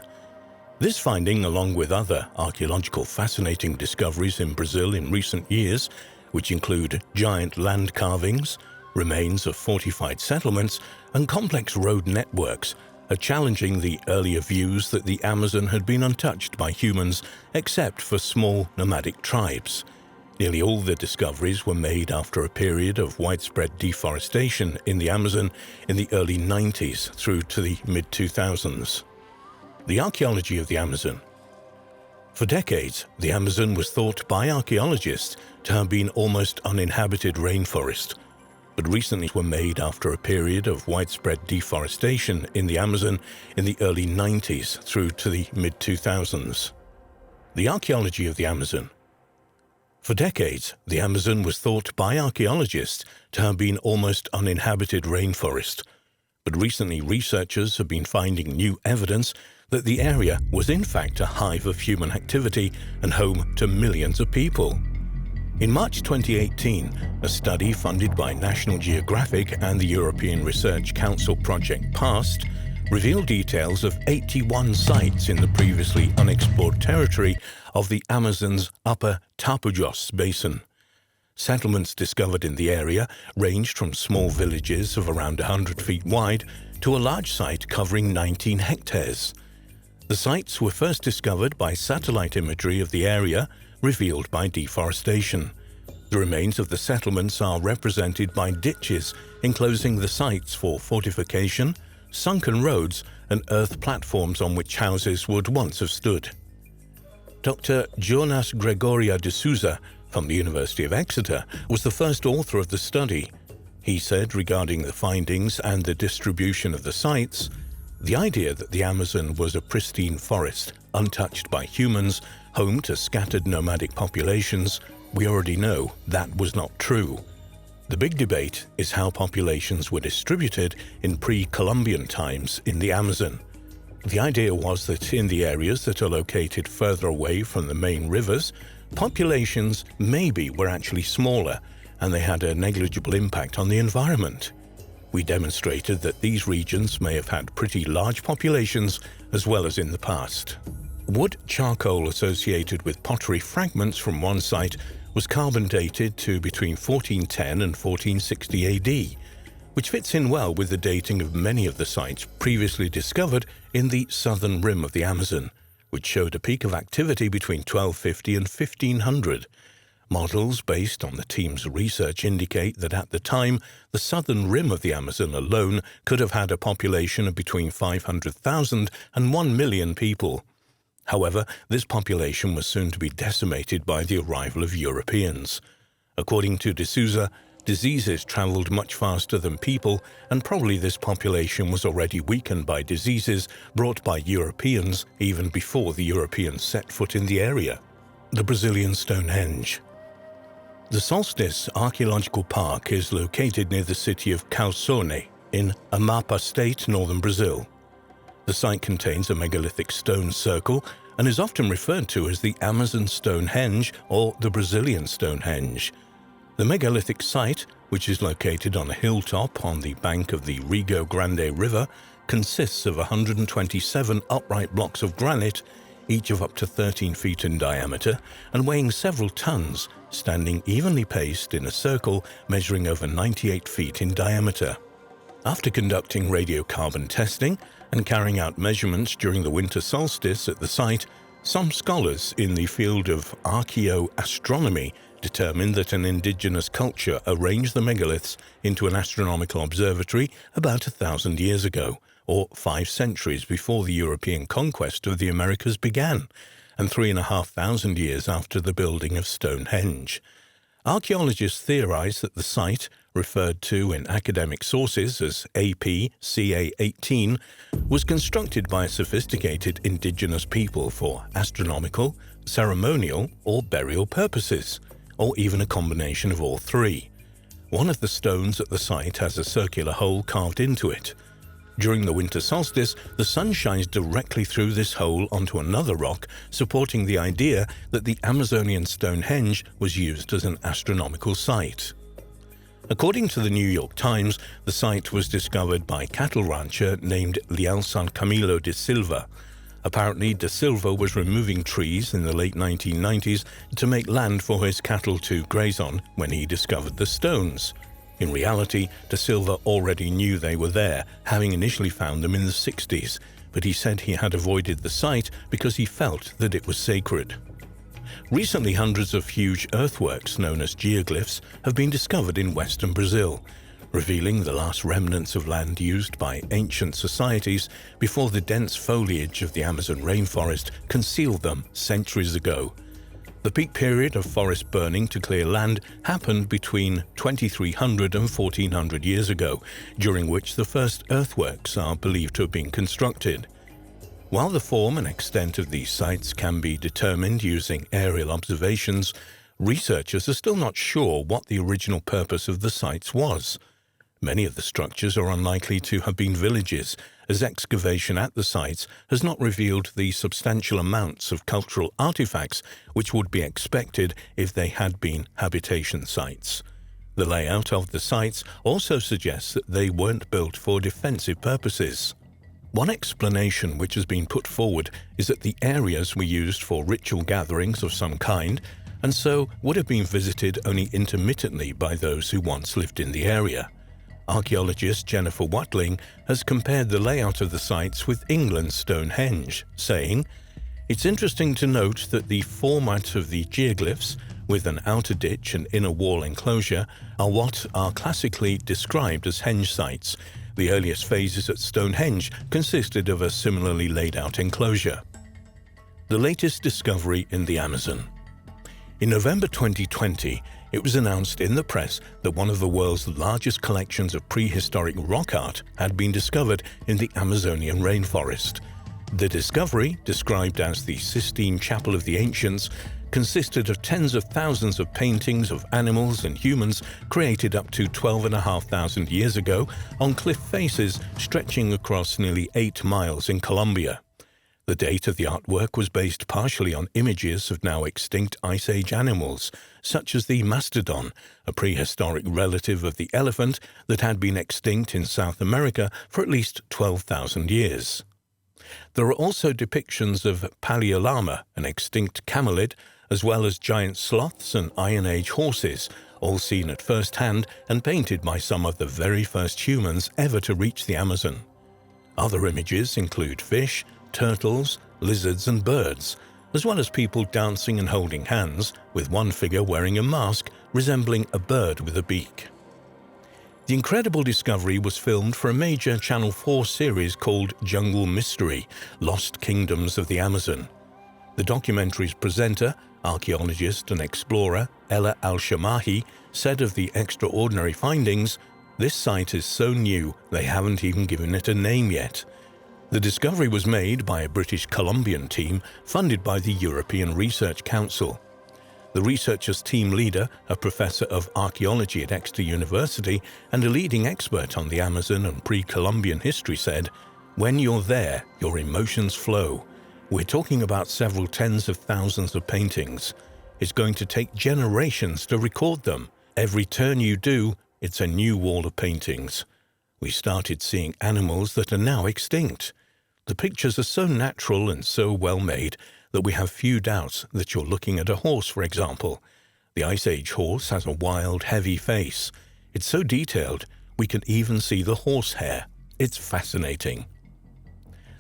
Speaker 1: This finding, along with other archaeological fascinating discoveries in Brazil in recent years, which include giant land carvings, remains of fortified settlements, and complex road networks, are challenging the earlier views that the Amazon had been untouched by humans except for small nomadic tribes. Nearly all the discoveries were made after a period of widespread deforestation in the Amazon in the early 90s through to the mid-2000s. The archaeology of the Amazon. For decades, the Amazon was thought by archaeologists to have been almost uninhabited rainforest, but recently were made after a period of widespread deforestation in the Amazon in the early 90s through to the mid-2000s. The archaeology of the Amazon. For decades, the Amazon was thought by archaeologists to have been almost uninhabited rainforest, but recently researchers have been finding new evidence that the area was in fact a hive of human activity and home to millions of people. In March 2018, a study funded by National Geographic and the European Research Council Project PAST revealed details of 81 sites in the previously unexplored territory of the Amazon's upper Tapajós basin. Settlements discovered in the area ranged from small villages of around 100 feet wide to a large site covering 19 hectares. The sites were first discovered by satellite imagery of the area revealed by deforestation. The remains of the settlements are represented by ditches enclosing the sites for fortification, sunken roads, and earth platforms on which houses would once have stood. Dr. Jonas Gregoria de Souza from the University of Exeter was the first author of the study. He said regarding the findings and the distribution of the sites, the idea that the Amazon was a pristine forest, untouched by humans, home to scattered nomadic populations, we already know that was not true. The big debate is how populations were distributed in pre-Columbian times in the Amazon. The idea was that in the areas that are located further away from the main rivers, populations maybe were actually smaller and they had a negligible impact on the environment. We demonstrated that these regions may have had pretty large populations as well as in the past. Wood charcoal associated with pottery fragments from one site was carbon dated to between 1410 and 1460 AD, which fits in well with the dating of many of the sites previously discovered in the southern rim of the Amazon, which showed a peak of activity between 1250 and 1500. Models based on the team's research indicate that at the time, the southern rim of the Amazon alone could have had a population of between 500,000 and 1 million people. However, this population was soon to be decimated by the arrival of Europeans. According to de Souza, diseases travelled much faster than people, and probably this population was already weakened by diseases brought by Europeans even before the Europeans set foot in the area. The Brazilian Stonehenge. The Solstice Archaeological Park is located near the city of Calçone in Amapá State, northern Brazil. The site contains a megalithic stone circle and is often referred to as the Amazon Stonehenge or the Brazilian Stonehenge. The megalithic site, which is located on a hilltop on the bank of the Rio Grande River, consists of 127 upright blocks of granite, each of up to 13 feet in diameter and weighing several tons, standing evenly paced in a circle measuring over 98 feet in diameter. After conducting radiocarbon testing and carrying out measurements during the winter solstice at the site, some scholars in the field of archaeoastronomy determined that an indigenous culture arranged the megaliths into an astronomical observatory about 1,000 years ago, or 5 centuries before the European conquest of the Americas began, and 3,500 years after the building of Stonehenge. Archaeologists theorize that the site, referred to in academic sources as AP-CA18, was constructed by a sophisticated indigenous people for astronomical, ceremonial, or burial purposes, or even a combination of all three. One of the stones at the site has a circular hole carved into it. During the winter solstice, the sun shines directly through this hole onto another rock, supporting the idea that the Amazonian Stonehenge was used as an astronomical site. According to the New York Times, the site was discovered by a cattle rancher named Lealsan Camilo de Silva. Apparently, de Silva was removing trees in the late 1990s to make land for his cattle to graze on when he discovered the stones. In reality, de Silva already knew they were there, having initially found them in the 60s, but he said he had avoided the site because he felt that it was sacred. Recently, hundreds of huge earthworks known as geoglyphs have been discovered in western Brazil, revealing the last remnants of land used by ancient societies before the dense foliage of the Amazon rainforest concealed them centuries ago. The peak period of forest burning to clear land happened between 2300 and 1400 years ago, during which the first earthworks are believed to have been constructed. While the form and extent of these sites can be determined using aerial observations, researchers are still not sure what the original purpose of the sites was. Many of the structures are unlikely to have been villages, as excavation at the sites has not revealed the substantial amounts of cultural artifacts which would be expected if they had been habitation sites. The layout of the sites also suggests that they weren't built for defensive purposes. One explanation which has been put forward is that the areas were used for ritual gatherings of some kind, and so would have been visited only intermittently by those who once lived in the area. Archaeologist Jennifer Watling has compared the layout of the sites with England's Stonehenge, saying, "It's interesting to note that the format of the geoglyphs, with an outer ditch and inner wall enclosure, are what are classically described as henge sites. The earliest phases at Stonehenge consisted of a similarly laid out enclosure." The latest discovery in the Amazon. In November 2020, it was announced in the press that one of the world's largest collections of prehistoric rock art had been discovered in the Amazonian rainforest. The discovery, described as the Sistine Chapel of the Ancients, consisted of tens of thousands of paintings of animals and humans created up to 12,500 years ago on cliff faces stretching across nearly 8 miles in Colombia. The date of the artwork was based partially on images of now extinct Ice Age animals, such as the mastodon, a prehistoric relative of the elephant that had been extinct in South America for at least 12,000 years. There are also depictions of Paleolama, an extinct camelid, as well as giant sloths and Iron Age horses, all seen at first hand and painted by some of the very first humans ever to reach the Amazon. Other images include fish, turtles, lizards and birds, as well as people dancing and holding hands, with one figure wearing a mask resembling a bird with a beak. The incredible discovery was filmed for a major Channel 4 series called Jungle Mystery: Lost Kingdoms of the Amazon. The documentary's presenter, archaeologist and explorer Ella Al-Shamahi, said of the extraordinary findings, "This site is so new they haven't even given it a name yet." The discovery was made by a British Columbian team funded by the European Research Council. The researchers' team leader, a professor of archaeology at Exeter University and a leading expert on the Amazon and pre-Columbian history, said, "When you're there, your emotions flow. We're talking about several tens of thousands of paintings. It's going to take generations to record them. Every turn you do, it's a new wall of paintings. We started seeing animals that are now extinct. The pictures are so natural and so well made that we have few doubts that you're looking at a horse, for example. The Ice Age horse has a wild, heavy face. It's so detailed, we can even see the horsehair. It's fascinating."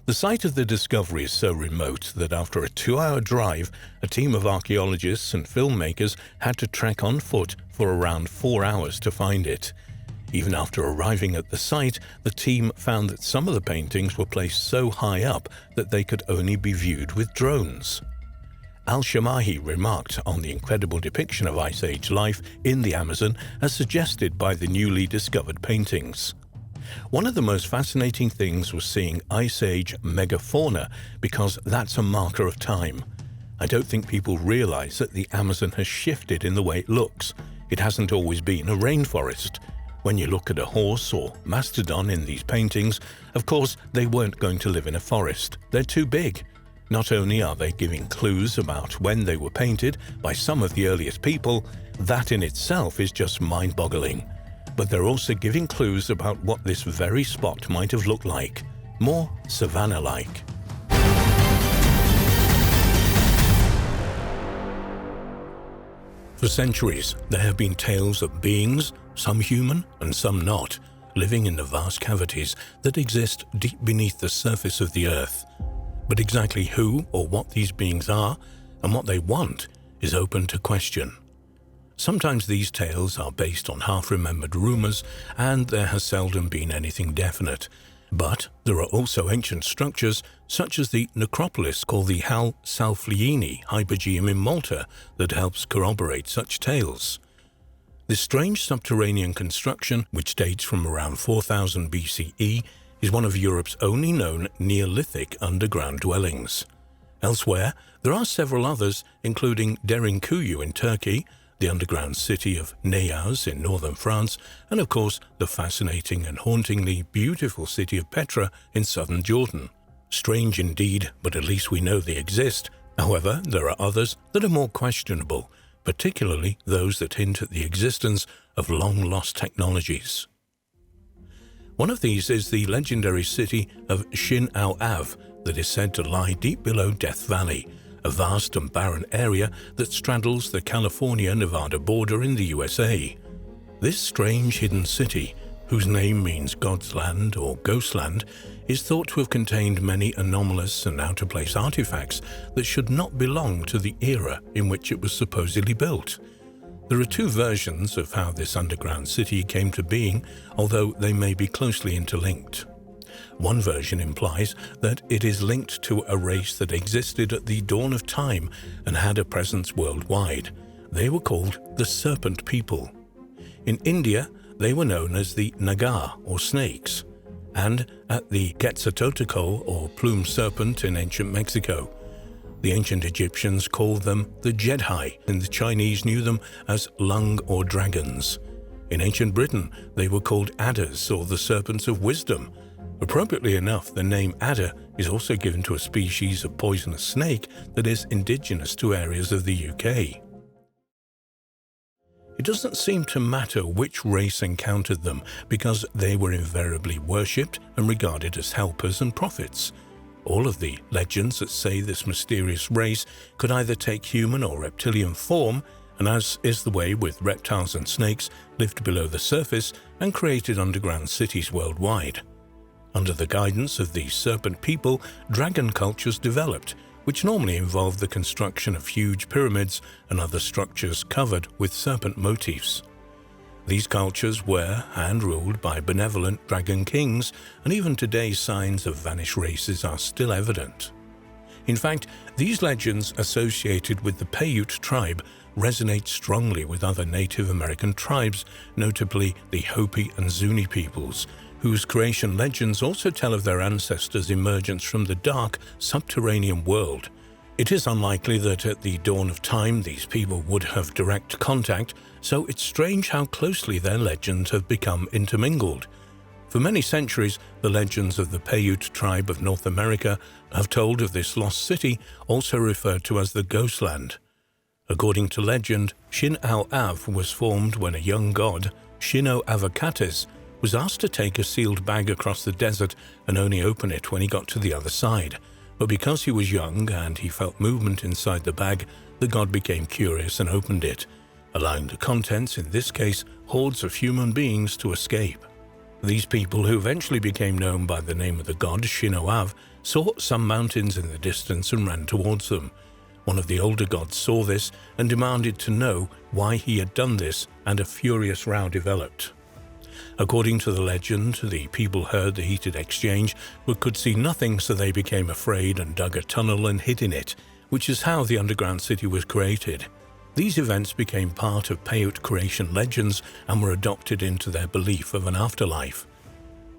Speaker 1: The site of the discovery is so remote that after a 2-hour drive, a team of archaeologists and filmmakers had to trek on foot for around 4 hours to find it. Even after arriving at the site, the team found that some of the paintings were placed so high up that they could only be viewed with drones. Al-Shamahi remarked on the incredible depiction of Ice Age life in the Amazon as suggested by the newly discovered paintings. "One of the most fascinating things was seeing Ice Age megafauna because that's a marker of time. I don't think people realize that the Amazon has shifted in the way it looks. It hasn't always been a rainforest. When you look at a horse or mastodon in these paintings, of course they weren't going to live in a forest. They're too big. Not only are they giving clues about when they were painted by some of the earliest people, that in itself is just mind-boggling. But they're also giving clues about what this very spot might have looked like. More savanna-like." For centuries, there have been tales of beings, some human and some not, living in the vast cavities that exist deep beneath the surface of the Earth. But exactly who or what these beings are and what they want is open to question. Sometimes these tales are based on half-remembered rumors, and there has seldom been anything definite. But there are also ancient structures, such as the necropolis called the Malta Hypogeum in Malta, that helps corroborate such tales. This strange subterranean construction, which dates from around 4000 BCE, is one of Europe's only known Neolithic underground dwellings. Elsewhere, there are several others, including Derinkuyu in Turkey, the underground city of Neyaz in northern France, and of course the fascinating and hauntingly beautiful city of Petra in southern Jordan. Strange indeed, but at least we know they exist. However, there are others that are more questionable, particularly those that hint at the existence of long-lost technologies. One of these is the legendary city of Shinoav that is said to lie deep below Death Valley, a vast and barren area that straddles the California-Nevada border in the USA. This strange hidden city, whose name means God's land or ghost land, is thought to have contained many anomalous and out-of-place artifacts that should not belong to the era in which it was supposedly built. There are two versions of how this underground city came to being, although they may be closely interlinked. One version implies that it is linked to a race that existed at the dawn of time and had a presence worldwide. They were called the Serpent People. In India, they were known as the Naga, or snakes, and at the Quetzalcoatl, or plumed serpent in ancient Mexico. The ancient Egyptians called them the Jedhai, and the Chinese knew them as lung or dragons. In ancient Britain, they were called adders, or the serpents of wisdom. Appropriately enough, the name adder is also given to a species of poisonous snake that is indigenous to areas of the UK. It doesn't seem to matter which race encountered them because they were invariably worshipped and regarded as helpers and prophets. All of the legends that say this mysterious race could either take human or reptilian form, and as is the way with reptiles and snakes, lived below the surface and created underground cities worldwide. Under the guidance of these serpent people, dragon cultures developed, which normally involved the construction of huge pyramids and other structures covered with serpent motifs. These cultures were hand-ruled by benevolent dragon kings, and even today signs of vanished races are still evident. In fact, these legends associated with the Paiute tribe resonate strongly with other Native American tribes, notably the Hopi and Zuni peoples, whose creation legends also tell of their ancestors' emergence from the dark, subterranean world. It is unlikely that at the dawn of time these people would have direct contact, so it's strange how closely their legends have become intermingled. For many centuries, the legends of the Paiute tribe of North America have told of this lost city, also referred to as the Ghost Land. According to legend, Shinoav was formed when a young god, Shinoav, was asked to take a sealed bag across the desert and only open it when he got to the other side. But because he was young and he felt movement inside the bag, the god became curious and opened it, allowing the contents, in this case hordes of human beings, to escape. These people, who eventually became known by the name of the god Shinoav, saw some mountains in the distance and ran towards them. One of the older gods saw this and demanded to know why he had done this, and a furious row developed. According to the legend, the people heard the heated exchange but could see nothing, so they became afraid and dug a tunnel and hid in it, which is how the underground city was created. These events became part of Paiute creation legends and were adopted into their belief of an afterlife.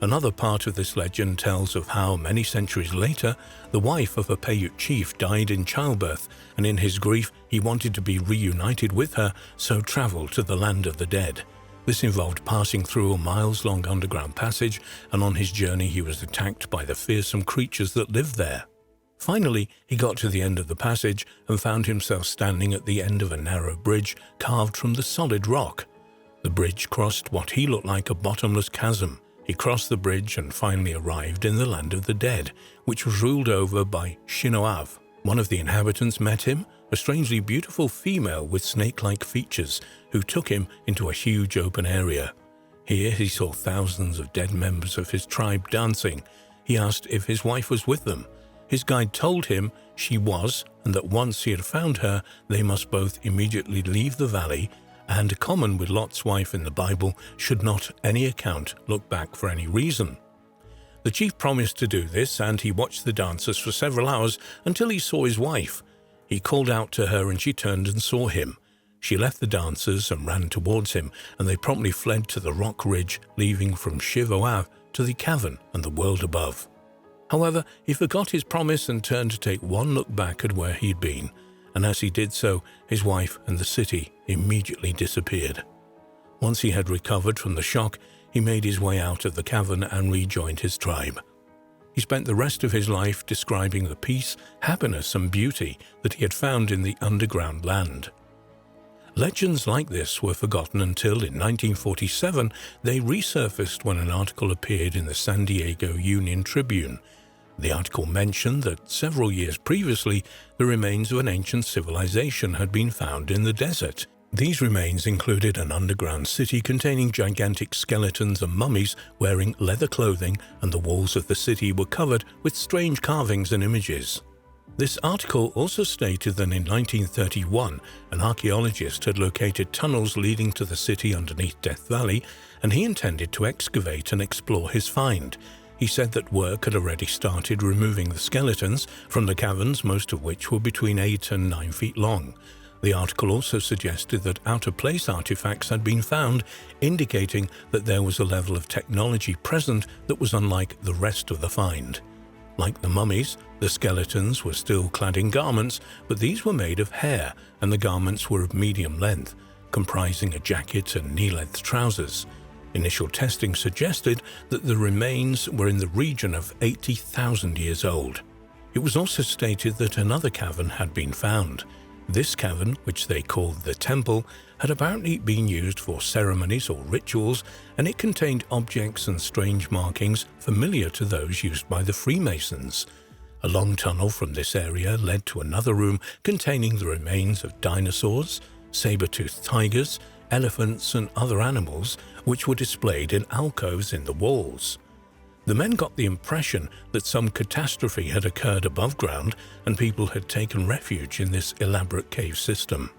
Speaker 1: Another part of this legend tells of how, many centuries later, the wife of a Paiute chief died in childbirth, and in his grief he wanted to be reunited with her, so traveled to the land of the dead. This involved passing through a miles-long underground passage, and on his journey he was attacked by the fearsome creatures that lived there. Finally, he got to the end of the passage and found himself standing at the end of a narrow bridge carved from the solid rock. The bridge crossed what he looked like a bottomless chasm. He crossed the bridge and finally arrived in the land of the dead, which was ruled over by Shinoav. One of the inhabitants met him, a strangely beautiful female with snake-like features, who took him into a huge open area. Here he saw thousands of dead members of his tribe dancing. He asked if his wife was with them. His guide told him she was, and that once he had found her, they must both immediately leave the valley, and, common with Lot's wife in the Bible, should not any account look back for any reason. The chief promised to do this, and he watched the dancers for several hours until he saw his wife. He called out to her and she turned and saw him. She left the dancers and ran towards him, and they promptly fled to the rock ridge, leaving from Shinoav to the cavern and the world above. However, he forgot his promise and turned to take one look back at where he'd been, and as he did so, his wife and the city immediately disappeared. Once he had recovered from the shock, he made his way out of the cavern and rejoined his tribe. He spent the rest of his life describing the peace, happiness, and beauty that he had found in the underground land. Legends like this were forgotten until, in 1947, they resurfaced when an article appeared in the San Diego Union Tribune. The article mentioned that several years previously, the remains of an ancient civilization had been found in the desert. These remains included an underground city containing gigantic skeletons and mummies wearing leather clothing, and the walls of the city were covered with strange carvings and images. This article also stated that in 1931, an archaeologist had located tunnels leading to the city underneath Death Valley, and he intended to excavate and explore his find. He said that work had already started removing the skeletons from the caverns, most of which were between 8 and 9 feet long. The article also suggested that out-of-place artifacts had been found, indicating that there was a level of technology present that was unlike the rest of the find. Like the mummies, the skeletons were still clad in garments, but these were made of hair, and the garments were of medium length, comprising a jacket and knee-length trousers. Initial testing suggested that the remains were in the region of 80,000 years old. It was also stated that another cavern had been found. This cavern, which they called the Temple, had apparently been used for ceremonies or rituals, and it contained objects and strange markings familiar to those used by the Freemasons. A long tunnel from this area led to another room containing the remains of dinosaurs, saber-toothed tigers, elephants, and other animals, which were displayed in alcoves in the walls. The men got the impression that some catastrophe had occurred above ground and people had taken refuge in this elaborate cave system.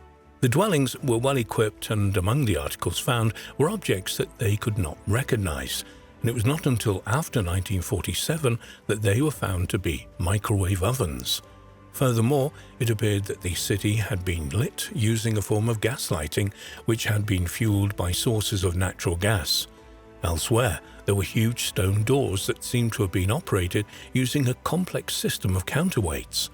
Speaker 1: The dwellings were well equipped, and among the articles found were objects that they could not recognize, and it was not until after 1947 that they were found to be microwave ovens. Furthermore, it appeared that the city had been lit using a form of gas lighting which had been fueled by sources of natural gas. Elsewhere, there were huge stone doors that seemed to have been operated using a complex system of counterweights.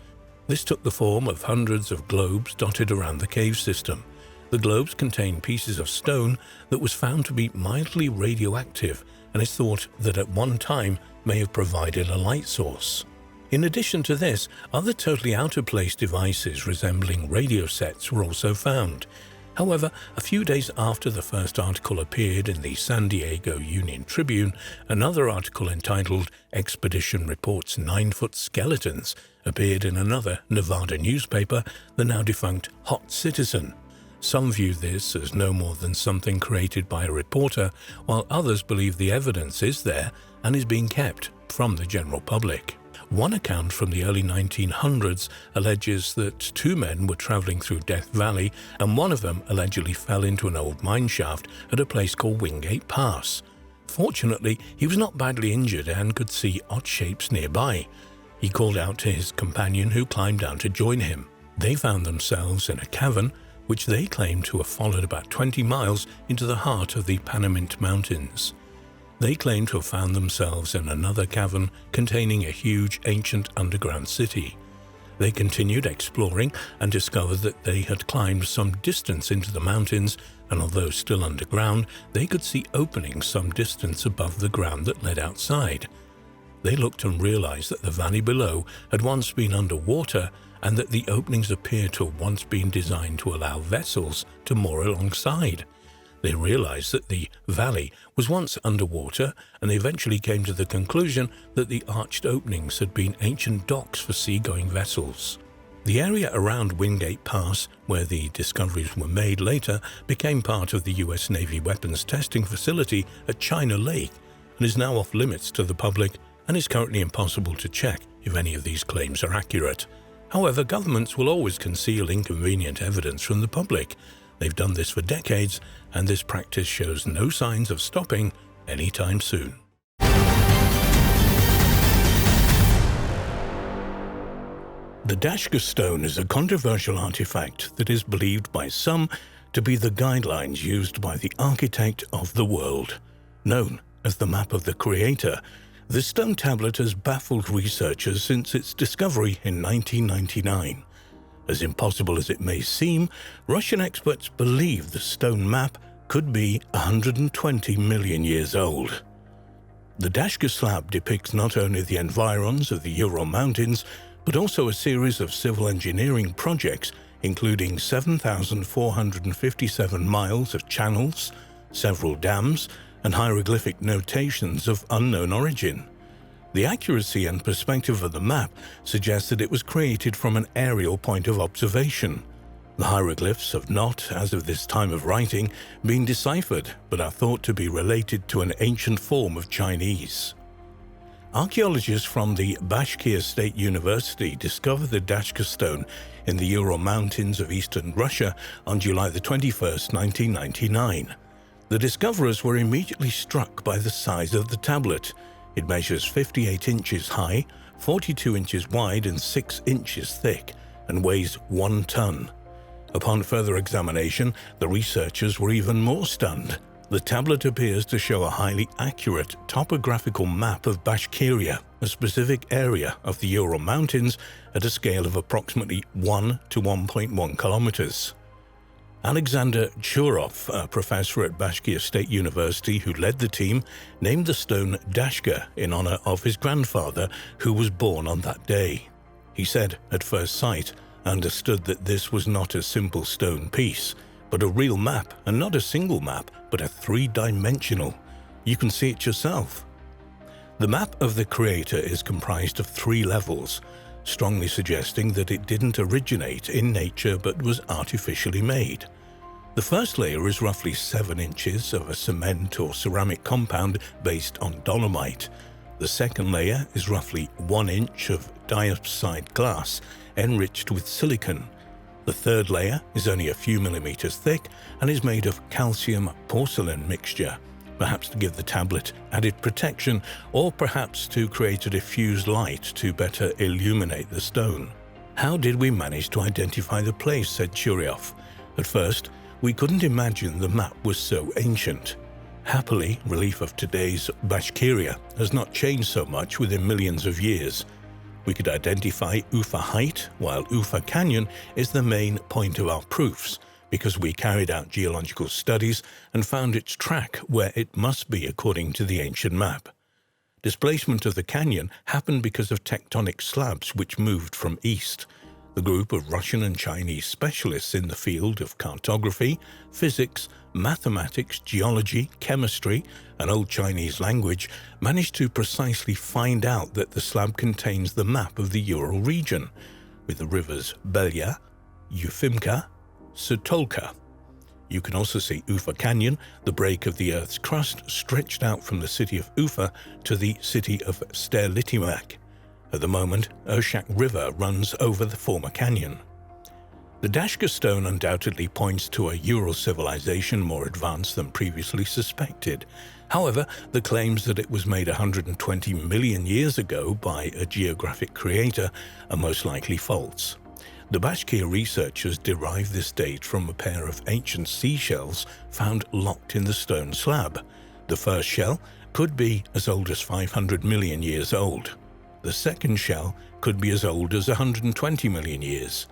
Speaker 1: This took the form of hundreds of globes dotted around the cave system. The globes contained pieces of stone that was found to be mildly radioactive and is thought that at one time may have provided a light source. In addition to this, other totally out-of-place devices resembling radio sets were also found. However, a few days after the first article appeared in the San Diego Union Tribune, another article entitled "Expedition Reports 9-Foot Skeletons" appeared in another Nevada newspaper, the now-defunct Hot Citizen. Some view this as no more than something created by a reporter, while others believe the evidence is there and is being kept from the general public. One account from the early 1900s alleges that two men were traveling through Death Valley and one of them allegedly fell into an old mine shaft at a place called Wingate Pass. Fortunately, he was not badly injured and could see odd shapes nearby. He called out to his companion, who climbed down to join him. They found themselves in a cavern which they claimed to have followed about 20 miles into the heart of the Panamint Mountains. They claimed to have found themselves in another cavern containing a huge ancient underground city. They continued exploring and discovered that they had climbed some distance into the mountains, and although still underground, they could see openings some distance above the ground that led outside. They looked and realized that the valley below had once been underwater and that the openings appeared to have once been designed to allow vessels to moor alongside. They realized that the valley was once underwater, and they eventually came to the conclusion that the arched openings had been ancient docks for seagoing vessels. The area around Wingate Pass, where the discoveries were made later, became part of the US Navy weapons testing facility at China Lake and is now off limits to the public and is currently impossible to check if any of these claims are accurate. However, governments will always conceal inconvenient evidence from the public. They've done this for decades, and this practice shows no signs of stopping anytime soon. The Dashka stone is a controversial artifact that is believed by some to be the guidelines used by the architect of the world. Known as the Map of the Creator, the stone tablet has baffled researchers since its discovery in 1999. As impossible as it may seem, Russian experts believe the stone map could be 120 million years old. The Dashka slab depicts not only the environs of the Ural Mountains, but also a series of civil engineering projects, including 7,457 miles of channels, several dams, and hieroglyphic notations of unknown origin. The accuracy and perspective of the map suggests that it was created from an aerial point of observation. The hieroglyphs have not, as of this time of writing, been deciphered, but are thought to be related to an ancient form of Chinese. Archaeologists from the Bashkir State University discovered the Dashka stone in the Ural Mountains of eastern Russia on July 21, 1999. The discoverers were immediately struck by the size of the tablet. It measures 58 inches high, 42 inches wide and 6 inches thick, and weighs 1 ton. Upon further examination, the researchers were even more stunned. The tablet appears to show a highly accurate topographical map of Bashkiria, a specific area of the Ural Mountains at a scale of approximately 1 to 1.1 kilometers. Alexander Churov, a professor at Bashkir State University who led the team, named the stone Dashka in honor of his grandfather, who was born on that day. He said, at first sight, I understood that this was not a simple stone piece, but a real map, and not a single map, but a three-dimensional. You can see it yourself. The map of the Creator is comprised of 3 levels, strongly suggesting that it didn't originate in nature but was artificially made. The first layer is roughly 7 inches of a cement or ceramic compound based on dolomite. The second layer is roughly 1 inch of diopside glass enriched with silicon. The third layer is only a few millimeters thick and is made of calcium porcelain mixture, perhaps to give the tablet added protection or perhaps to create a diffused light to better illuminate the stone. "How did we manage to identify the place?" said Shinoav. "At first, we couldn't imagine the map was so ancient. Happily, relief of today's Bashkiria has not changed so much within millions of years. We could identify Ufa Height, while Ufa Canyon is the main point of our proofs, because we carried out geological studies and found its track where it must be according to the ancient map. Displacement of the canyon happened because of tectonic slabs which moved from east. The group of Russian and Chinese specialists in the field of cartography, physics, mathematics, geology, chemistry, and Old Chinese language managed to precisely find out that the slab contains the map of the Ural region, with the rivers Belya, Ufimka, Sutolka. You can also see Ufa Canyon, the break of the Earth's crust stretched out from the city of Ufa to the city of Sterlitimak. At the moment, Urshak River runs over the former canyon. The Dashka stone undoubtedly points to a Ural civilization more advanced than previously suspected. However, the claims that it was made 120 million years ago by a geographic creator are most likely false. The Bashkir researchers derived this date from a pair of ancient seashells found locked in the stone slab. The first shell could be as old as 500 million years old. The second shell could be as old as 120 million years.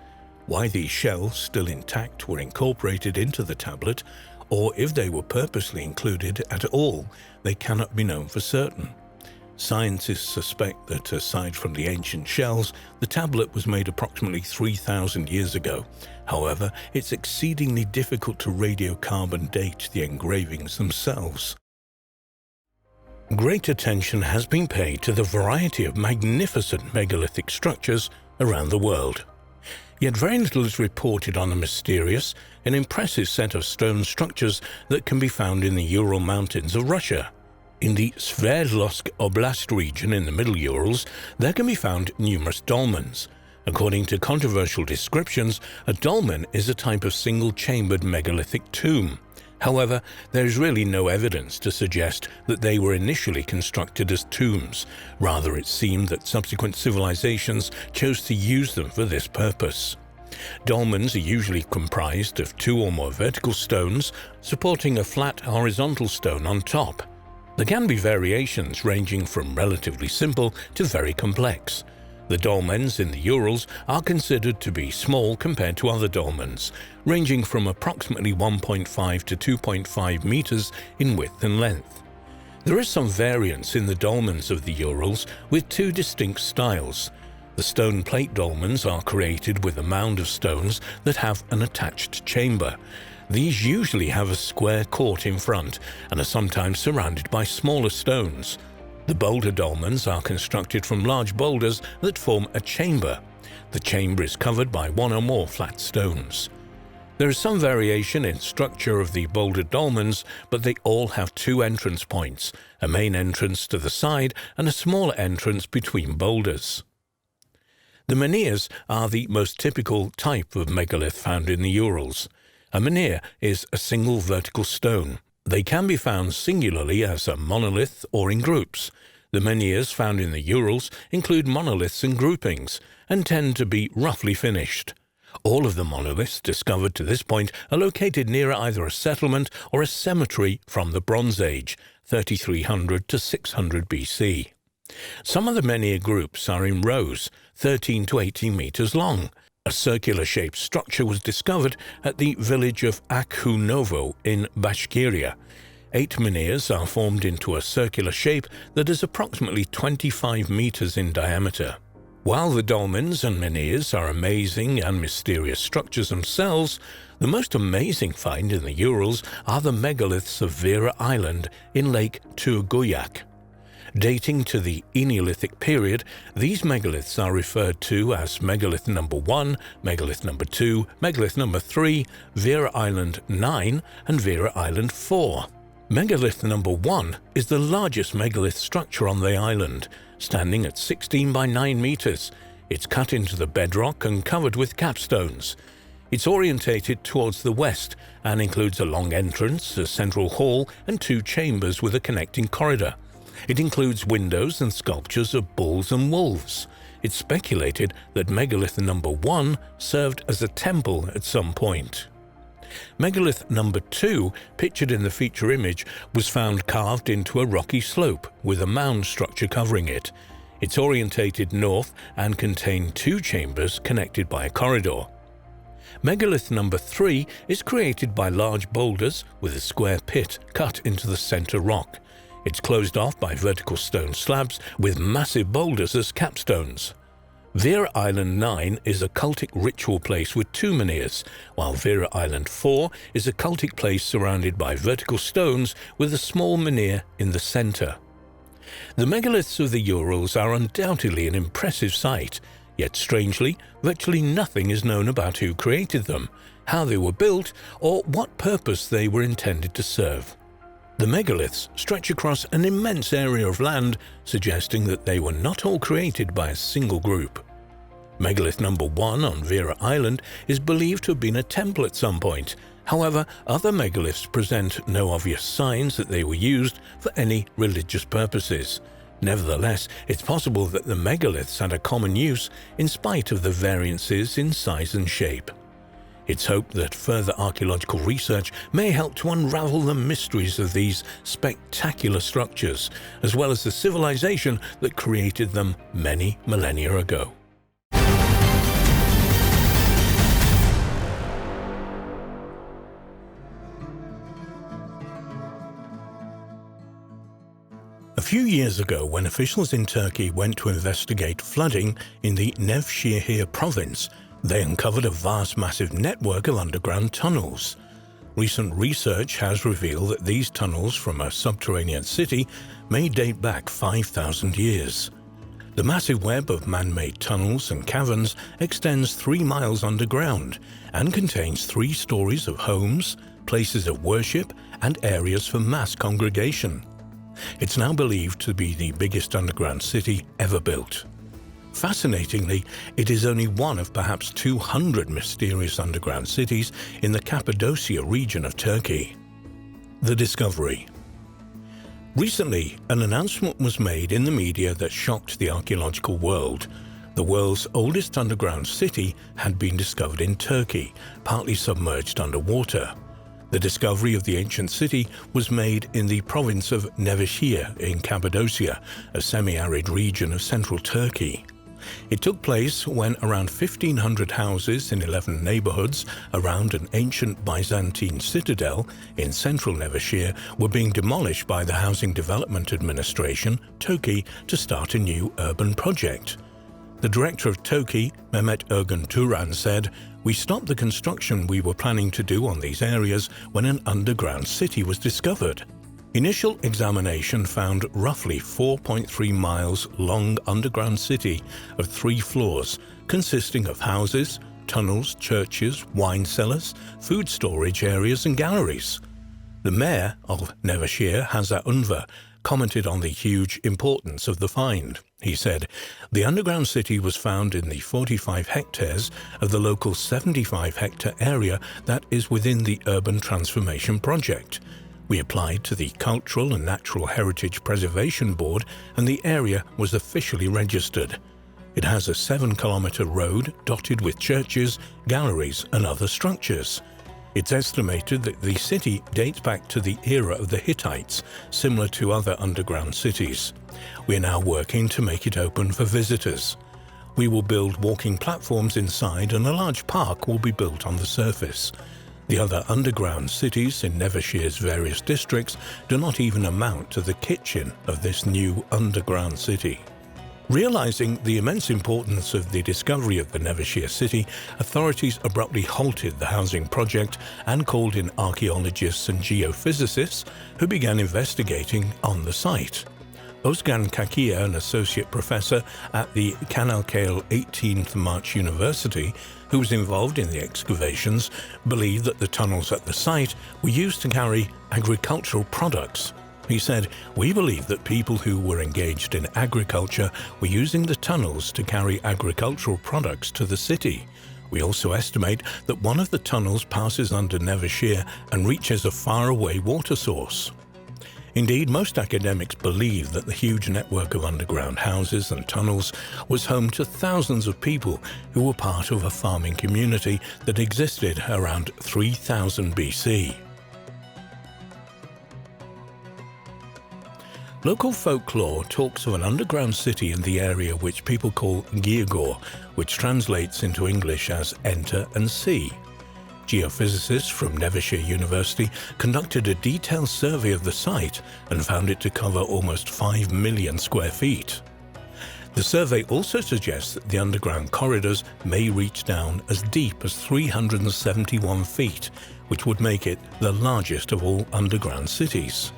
Speaker 1: Why these shells, still intact, were incorporated into the tablet, or if they were purposely included at all, they cannot be known for certain. Scientists suspect that, aside from the ancient shells, the tablet was made approximately 3,000 years ago. However, it's exceedingly difficult to radiocarbon date the engravings themselves. Great attention has been paid to the variety of magnificent megalithic structures around the world. Yet very little is reported on the mysterious and impressive set of stone structures that can be found in the Ural Mountains of Russia. In the Sverdlovsk Oblast region in the Middle Urals, there can be found numerous dolmens. According to controversial descriptions, a dolmen is a type of single-chambered megalithic tomb. However, there is really no evidence to suggest that they were initially constructed as tombs. Rather, it seemed that subsequent civilizations chose to use them for this purpose. Dolmens are usually comprised of two or more vertical stones supporting a flat horizontal stone on top. There can be variations ranging from relatively simple to very complex. The dolmens in the Urals are considered to be small compared to other dolmens, ranging from approximately 1.5 to 2.5 meters in width and length. There is some variance in the dolmens of the Urals with two distinct styles. The stone plate dolmens are created with a mound of stones that have an attached chamber. These usually have a square court in front and are sometimes surrounded by smaller stones. The boulder dolmens are constructed from large boulders that form a chamber. The chamber is covered by one or more flat stones. There is some variation in structure of the boulder dolmens, but they all have two entrance points, a main entrance to the side and a smaller entrance between boulders. The menhirs are the most typical type of megalith found in the Urals. A menhir is a single vertical stone. They can be found singularly as a monolith or in groups. The menhirs found in the Urals include monoliths in groupings and tend to be roughly finished. All of the monoliths discovered to this point are located near either a settlement or a cemetery from the Bronze Age, 3300 to 600 BC. Some of the menhir groups are in rows, 13 to 18 meters long. A circular-shaped structure was discovered at the village of Akhunovo in Bashkiria. 8 menhirs are formed into a circular shape that is approximately 25 meters in diameter. While the dolmens and menhirs are amazing and mysterious structures themselves, the most amazing find in the Urals are the megaliths of Vera Island in Lake Turguyak. Dating to the Eneolithic period, these megaliths are referred to as Megalith number 1, Megalith number 2, Megalith number 3, Vera Island 9, and Vera Island 4. Megalith number 1 is the largest megalith structure on the island, standing at 16 by 9 meters. It's cut into the bedrock and covered with capstones. It's orientated towards the west and includes a long entrance, a central hall, and 2 chambers with a connecting corridor. It includes windows and sculptures of bulls and wolves. It's speculated that megalith number 1 served as a temple at some point. Megalith number 2, pictured in the feature image, was found carved into a rocky slope with a mound structure covering it. It's orientated north and contained 2 chambers connected by a corridor. Megalith number 3 is created by large boulders with a square pit cut into the center rock. It's closed off by vertical stone slabs with massive boulders as capstones. Vera Island 9 is a cultic ritual place with 2 menhirs, while Vera Island 4 is a cultic place surrounded by vertical stones with a small menhir in the center. The megaliths of the Urals are undoubtedly an impressive sight, yet strangely, virtually nothing is known about who created them, how they were built, or what purpose they were intended to serve. The megaliths stretch across an immense area of land, suggesting that they were not all created by a single group. Megalith number 1 on Vera Island is believed to have been a temple at some point. However, other megaliths present no obvious signs that they were used for any religious purposes. Nevertheless, it's possible that the megaliths had a common use in spite of the variances in size and shape. It's hoped that further archaeological research may help to unravel the mysteries of these spectacular structures, as well as the civilization that created them many millennia ago. A few years ago, when officials in Turkey went to investigate flooding in the Nevşehir province, they uncovered a vast, massive network of underground tunnels. Recent research has revealed that these tunnels from a subterranean city may date back 5,000 years. The massive web of man-made tunnels and caverns extends 3 miles underground and contains 3 stories of homes, places of worship, and areas for mass congregation. It's now believed to be the biggest underground city ever built. Fascinatingly, it is only one of perhaps 200 mysterious underground cities in the Cappadocia region of Turkey. The discovery. Recently, an announcement was made in the media that shocked the archaeological world. The world's oldest underground city had been discovered in Turkey, partly submerged underwater. The discovery of the ancient city was made in the province of Nevşehir in Cappadocia, a semi-arid region of central Turkey. It took place when around 1,500 houses in 11 neighborhoods around an ancient Byzantine citadel in central Nevşehir were being demolished by the Housing Development Administration, TOKİ, to start a new urban project. The director of TOKİ, Mehmet Ergun Turan, said, "We stopped the construction we were planning to do on these areas when an underground city was discovered." Initial examination found roughly 4.3 miles long underground city of 3 floors, consisting of houses, tunnels, churches, wine cellars, food storage areas and galleries. The mayor of Nevşehir, Hazar Unver, commented on the huge importance of the find. He said, "The underground city was found in the 45 hectares of the local 75-hectare area that is within the Urban Transformation Project. We applied to the Cultural and Natural Heritage Preservation Board and the area was officially registered. It has a 7-kilometer road dotted with churches, galleries and other structures. It's estimated that the city dates back to the era of the Hittites, similar to other underground cities. We are now working to make it open for visitors. We will build walking platforms inside and a large park will be built on the surface. The other underground cities in Nevşehir's various districts do not even amount to the kitchen of this new underground city." Realizing the immense importance of the discovery of the Nevşehir city, authorities abruptly halted the housing project and called in archaeologists and geophysicists who began investigating on the site. Özgen Kakia, an associate professor at the Çanakkale 18th March University, who was involved in the excavations, believed that the tunnels at the site were used to carry agricultural products. He said, "We believe that people who were engaged in agriculture were using the tunnels to carry agricultural products to the city. We also estimate that one of the tunnels passes under Nevşehir and reaches a faraway water source." Indeed, most academics believe that the huge network of underground houses and tunnels was home to thousands of people who were part of a farming community that existed around 3000 BC. Local folklore talks of an underground city in the area which people call Giagor, which translates into English as enter and see. Geophysicists from Nevşehir University conducted a detailed survey of the site and found it to cover almost 5 million square feet. The survey also suggests that the underground corridors may reach down as deep as 371 feet, which would make it the largest of all underground cities.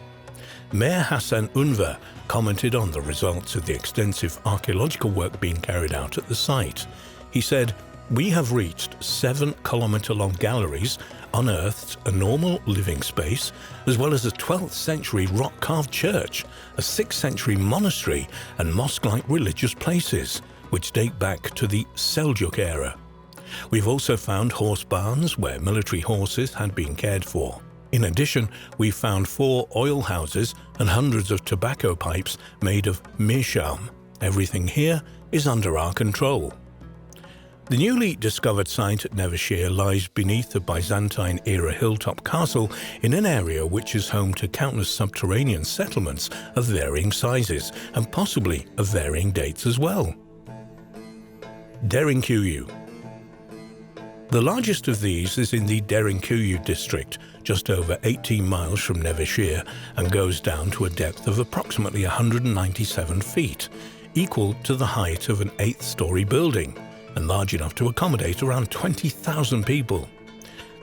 Speaker 1: Mayor Hasan Unver commented on the results of the extensive archaeological work being carried out at the site. He said, "We have reached 7-kilometer-long galleries, unearthed a normal living space, as well as a 12th century rock-carved church, a 6th century monastery, and mosque-like religious places, which date back to the Seljuk era. We've also found horse barns where military horses had been cared for. In addition, we found 4 oil houses and hundreds of tobacco pipes made of meerschaum. Everything here is under our control." The newly discovered site at Nevşehir lies beneath the Byzantine-era hilltop castle in an area which is home to countless subterranean settlements of varying sizes and possibly of varying dates as well. Derinkuyu. The largest of these is in the Derinkuyu district, just over 18 miles from Nevşehir, and goes down to a depth of approximately 197 feet, equal to the height of an 8th-story building, and large enough to accommodate around 20,000 people.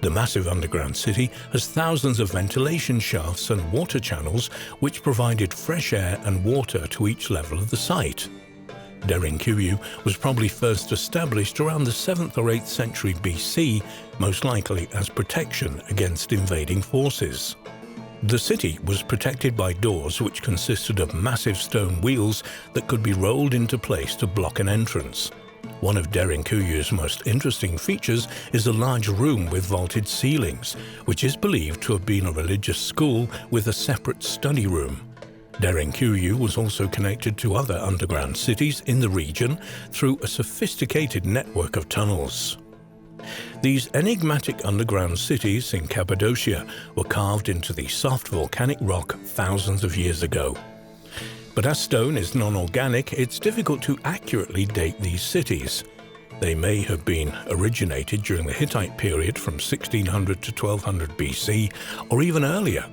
Speaker 1: The massive underground city has thousands of ventilation shafts and water channels which provided fresh air and water to each level of the site. Derinkuyu was probably first established around the 7th or 8th century BC, most likely as protection against invading forces. The city was protected by doors which consisted of massive stone wheels that could be rolled into place to block an entrance. One of Derinkuyu's most interesting features is a large room with vaulted ceilings, which is believed to have been a religious school with a separate study room. Derinkuyu was also connected to other underground cities in the region through a sophisticated network of tunnels. These enigmatic underground cities in Cappadocia were carved into the soft volcanic rock thousands of years ago. But as stone is non-organic, it's difficult to accurately date these cities. They may have been originated during the Hittite period from 1600 to 1200 BC, or even earlier.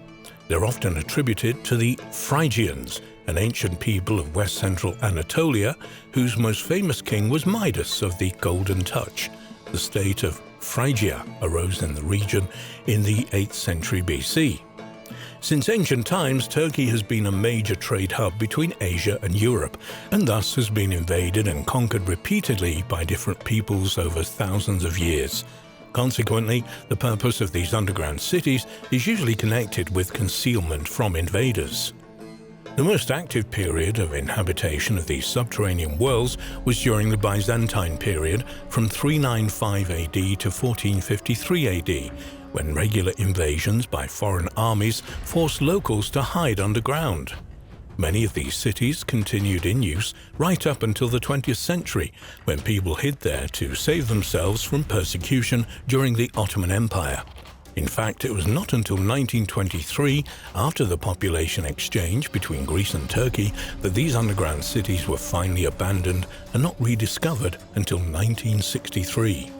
Speaker 1: They're often attributed to the Phrygians, an ancient people of west-central Anatolia, whose most famous king was Midas of the Golden Touch. The state of Phrygia arose in the region in the 8th century BC. Since ancient times, Turkey has been a major trade hub between Asia and Europe, and thus has been invaded and conquered repeatedly by different peoples over thousands of years. Consequently, the purpose of these underground cities is usually connected with concealment from invaders. The most active period of inhabitation of these subterranean worlds was during the Byzantine period from 395 AD to 1453 AD, when regular invasions by foreign armies forced locals to hide underground. Many of these cities continued in use right up until the 20th century, when people hid there to save themselves from persecution during the Ottoman Empire. In fact, it was not until 1923, after the population exchange between Greece and Turkey, that these underground cities were finally abandoned and not rediscovered until 1963.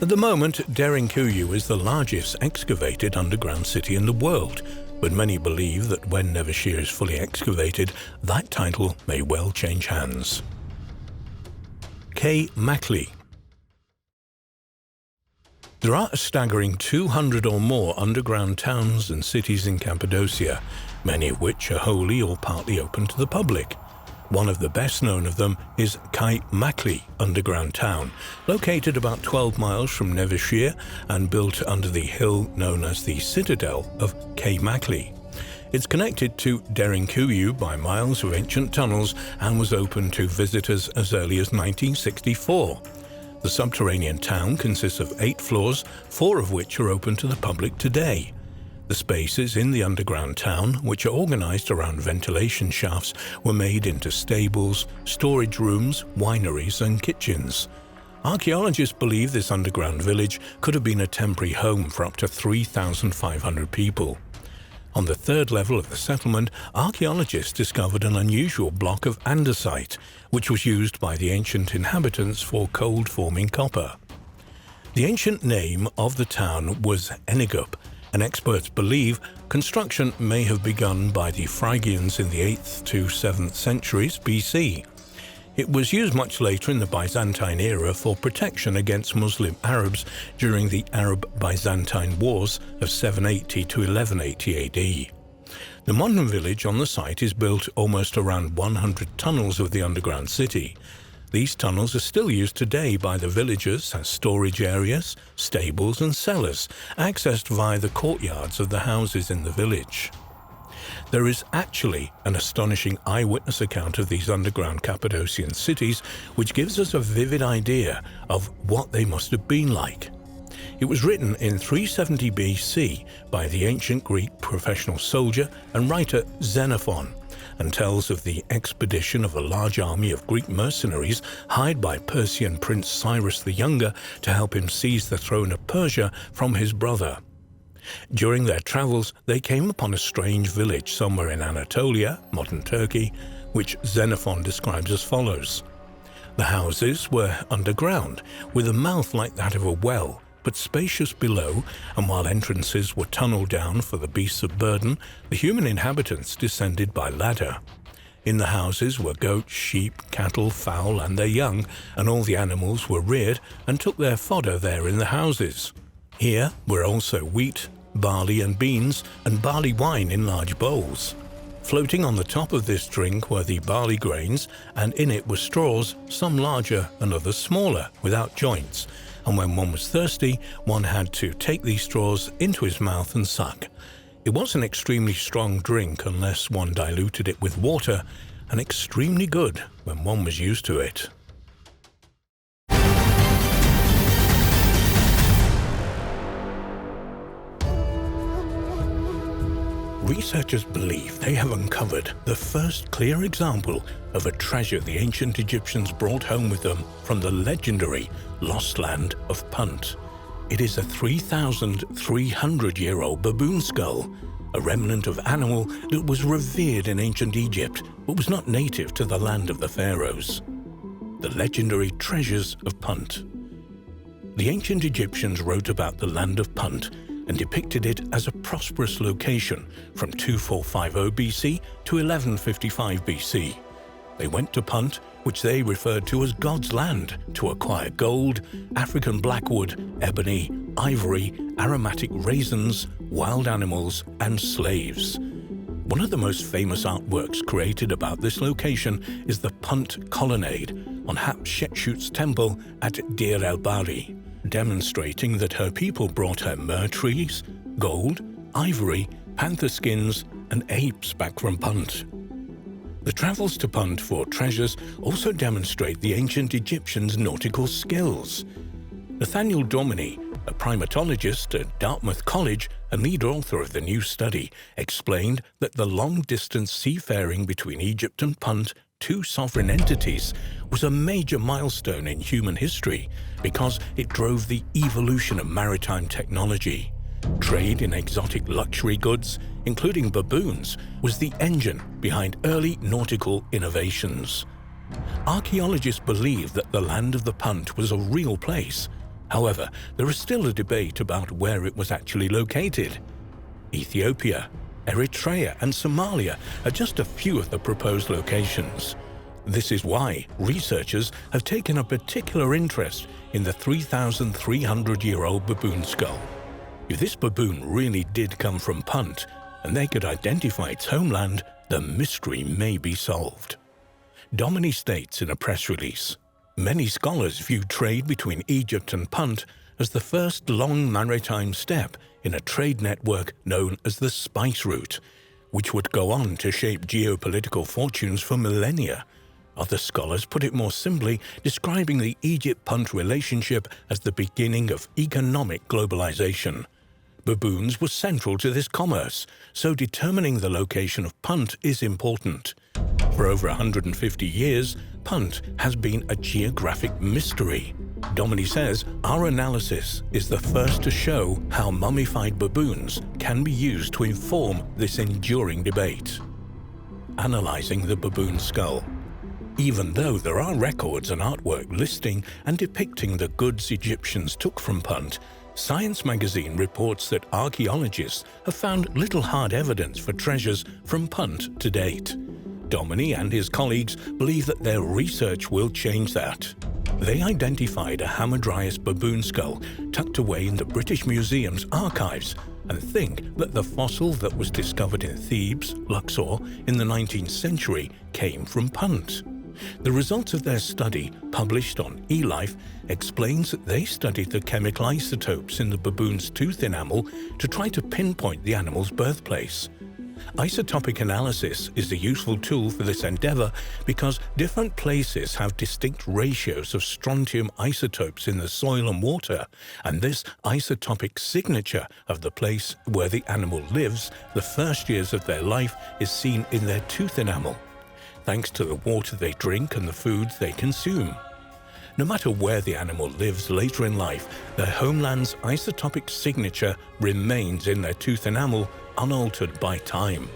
Speaker 1: At the moment, Derinkuyu is the largest excavated underground city in the world, but many believe that when Nevşehir is fully excavated, that title may well change hands. Kaymakli. There are a staggering 200 or more underground towns and cities in Cappadocia, many of which are wholly or partly open to the public. One of the best known of them is Kaymakli underground town, located about 12 miles from Nevşehir and built under the hill known as the Citadel of Kaymakli. It's connected to Derinkuyu by miles of ancient tunnels and was open to visitors as early as 1964. The subterranean town consists of 8 floors, 4 of which are open to the public today. The spaces in the underground town, which are organized around ventilation shafts, were made into stables, storage rooms, wineries and kitchens. Archaeologists believe this underground village could have been a temporary home for up to 3,500 people. On the third level of the settlement, archaeologists discovered an unusual block of andesite, which was used by the ancient inhabitants for cold-forming copper. The ancient name of the town was Enigup, and experts believe construction may have begun by the Phrygians in the 8th to 7th centuries BC. It was used much later in the Byzantine era for protection against Muslim Arabs during the Arab-Byzantine Wars of 780 to 1180 AD. The modern village on the site is built almost around 100 tunnels of the underground city. These tunnels are still used today by the villagers as storage areas, stables and cellars, accessed via the courtyards of the houses in the village. There is actually an astonishing eyewitness account of these underground Cappadocian cities, which gives us a vivid idea of what they must have been like. It was written in 370 BC by the ancient Greek professional soldier and writer Xenophon, and tells of the expedition of a large army of Greek mercenaries hired by Persian Prince Cyrus the Younger to help him seize the throne of Persia from his brother. During their travels, they came upon a strange village somewhere in Anatolia, modern Turkey, which Xenophon describes as follows. The houses were underground, with a mouth like that of a well, but spacious below, and while entrances were tunneled down for the beasts of burden, the human inhabitants descended by ladder. In the houses were goats, sheep, cattle, fowl, and their young, and all the animals were reared and took their fodder there in the houses. Here were also wheat, barley and beans, and barley wine in large bowls. Floating on the top of this drink were the barley grains, and in it were straws, some larger and others smaller, without joints, and when one was thirsty, one had to take these straws into his mouth and suck. It was an extremely strong drink unless one diluted it with water, and extremely good when one was used to it. Researchers believe they have uncovered the first clear example of a treasure the ancient Egyptians brought home with them from the legendary lost land of Punt. It is a 3,300-year-old baboon skull, a remnant of animal that was revered in ancient Egypt but was not native to the land of the pharaohs. The legendary treasures of Punt. The ancient Egyptians wrote about the land of Punt and depicted it as a prosperous location from 2450 BC to 1155 BC. They went to Punt, which they referred to as God's land, to acquire gold, African blackwood, ebony, ivory, aromatic raisins, wild animals, and slaves. One of the most famous artworks created about this location is the Punt colonnade on Hatshepsut's temple at Deir el-Bahri, demonstrating that her people brought her myrrh trees, gold, ivory, panther skins, and apes back from Punt. The travels to Punt for treasures also demonstrate the ancient Egyptians' nautical skills. Nathaniel Dominy, a primatologist at Dartmouth College and lead author of the new study, explained that the long-distance seafaring between Egypt and Punt, two sovereign entities, was a major milestone in human history because it drove the evolution of maritime technology. Trade in exotic luxury goods, including baboons, was the engine behind early nautical innovations. Archaeologists believe that the land of the Punt was a real place. However, there is still a debate about where it was actually located. Ethiopia, Eritrea, and Somalia are just a few of the proposed locations. This is why researchers have taken a particular interest in the 3,300-year-old baboon skull. If this baboon really did come from Punt, and they could identify its homeland, the mystery may be solved. Dominy states in a press release, "Many scholars view trade between Egypt and Punt as the first long maritime step in a trade network known as the Spice Route, which would go on to shape geopolitical fortunes for millennia. Other scholars put it more simply, describing the Egypt-Punt relationship as the beginning of economic globalization. Baboons were central to this commerce, so determining the location of Punt is important. For over 150 years, Punt has been a geographic mystery. Domini says, "Our analysis is the first to show how mummified baboons can be used to inform this enduring debate." Analyzing the baboon skull. Even though there are records and artwork listing and depicting the goods Egyptians took from Punt, Science magazine reports that archaeologists have found little hard evidence for treasures from Punt to date. Domini and his colleagues believe that their research will change that. They identified a Hamadryas baboon skull tucked away in the British Museum's archives and think that the fossil that was discovered in Thebes, Luxor, in the 19th century came from Punt. The results of their study, published on eLife, explains that they studied the chemical isotopes in the baboon's tooth enamel to try to pinpoint the animal's birthplace. Isotopic analysis is a useful tool for this endeavor because different places have distinct ratios of strontium isotopes in the soil and water, and this isotopic signature of the place where the animal lives the first years of their life is seen in their tooth enamel, thanks to the water they drink and the foods they consume. No matter where the animal lives later in life, their homeland's isotopic signature remains in their tooth enamel, unaltered by time.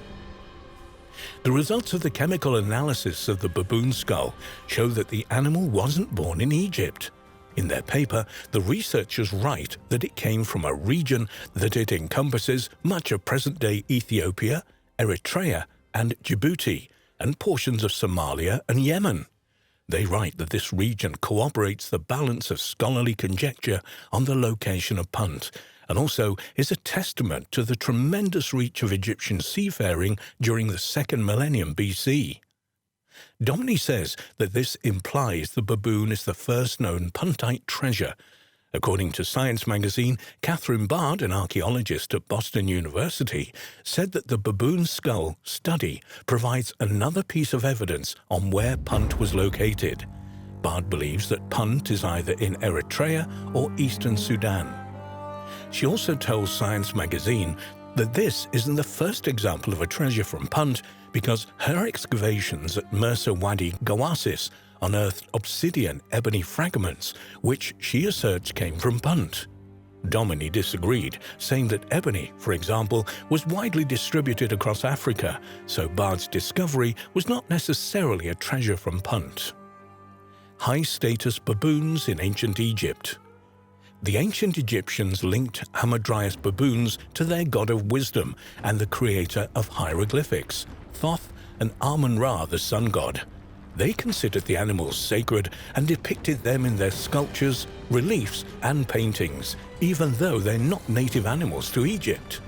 Speaker 1: The results of the chemical analysis of the baboon skull show that the animal wasn't born in Egypt. In their paper, the researchers write that it came from a region that it encompasses much of present-day Ethiopia, Eritrea, and Djibouti, and portions of Somalia and Yemen. They write that this region corroborates the balance of scholarly conjecture on the location of Punt, and also is a testament to the tremendous reach of Egyptian seafaring during the 2nd millennium BC. Domini says that this implies the baboon is the first known Puntite treasure. According to Science magazine, Catherine Bard, an archaeologist at Boston University, said that the baboon skull study provides another piece of evidence on where Punt was located. Bard believes that Punt is either in Eritrea or eastern Sudan. She also tells Science magazine that this isn't the first example of a treasure from Punt because her excavations at Mersa Wadi Gawasis unearthed obsidian ebony fragments, which she asserts came from Punt. Domini disagreed, saying that ebony, for example, was widely distributed across Africa, so Bard's discovery was not necessarily a treasure from Punt. High-status baboons in ancient Egypt. The ancient Egyptians linked Hamadryas baboons to their god of wisdom and the creator of hieroglyphics, Thoth and Amun-Ra, the sun god. They considered the animals sacred and depicted them in their sculptures, reliefs, and paintings, even though they're not native animals to Egypt.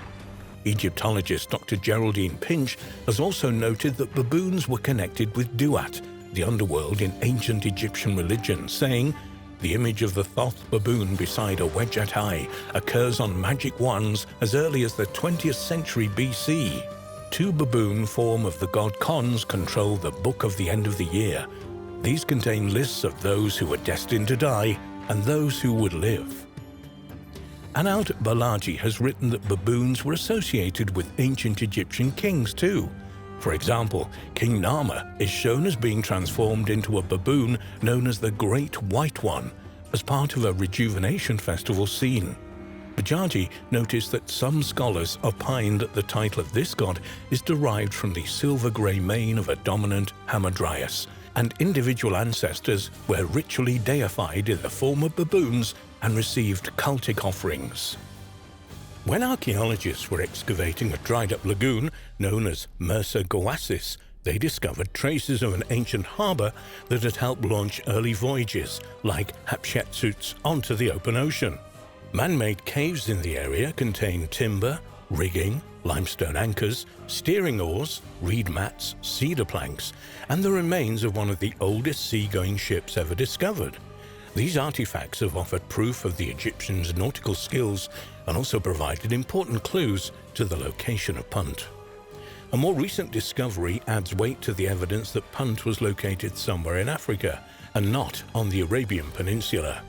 Speaker 1: Egyptologist Dr. Geraldine Pinch has also noted that baboons were connected with Duat, the underworld in ancient Egyptian religion, saying, "The image of the Thoth baboon beside a wedge-at eye occurs on magic wands as early as the 20th century BC. Two baboon form of the god Khons control the Book of the End of the Year. These contain lists of those who were destined to die and those who would live." Anaut Balaji has written that baboons were associated with ancient Egyptian kings too. For example, King Nama is shown as being transformed into a baboon known as the Great White One as part of a rejuvenation festival scene. Bajaji noticed that some scholars opine that the title of this god is derived from the silver-grey mane of a dominant Hamadryas, and individual ancestors were ritually deified in the form of baboons and received cultic offerings. When archaeologists were excavating a dried-up lagoon known as Mersa Goasis, they discovered traces of an ancient harbor that had helped launch early voyages like Hatshepsut's onto the open ocean. Man-made caves in the area contain timber, rigging, limestone anchors, steering oars, reed mats, cedar planks, and the remains of one of the oldest sea-going ships ever discovered. These artifacts have offered proof of the Egyptians' nautical skills and also provided important clues to the location of Punt. A more recent discovery adds weight to the evidence that Punt was located somewhere in Africa and not on the Arabian Peninsula.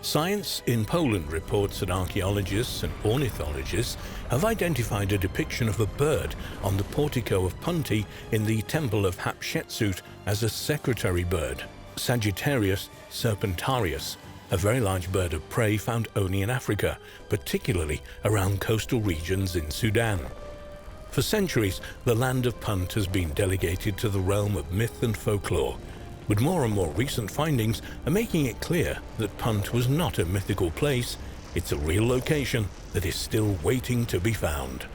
Speaker 1: Science in Poland reports that archaeologists and ornithologists have identified a depiction of a bird on the portico of Punt in the Temple of Hatshepsut as a secretary bird, Sagittarius serpentarius, a very large bird of prey found only in Africa, particularly around coastal regions in Sudan. For centuries, the land of Punt has been delegated to the realm of myth and folklore, but more and more recent findings are making it clear that Punt was not a mythical place, it's a real location that is still waiting to be found.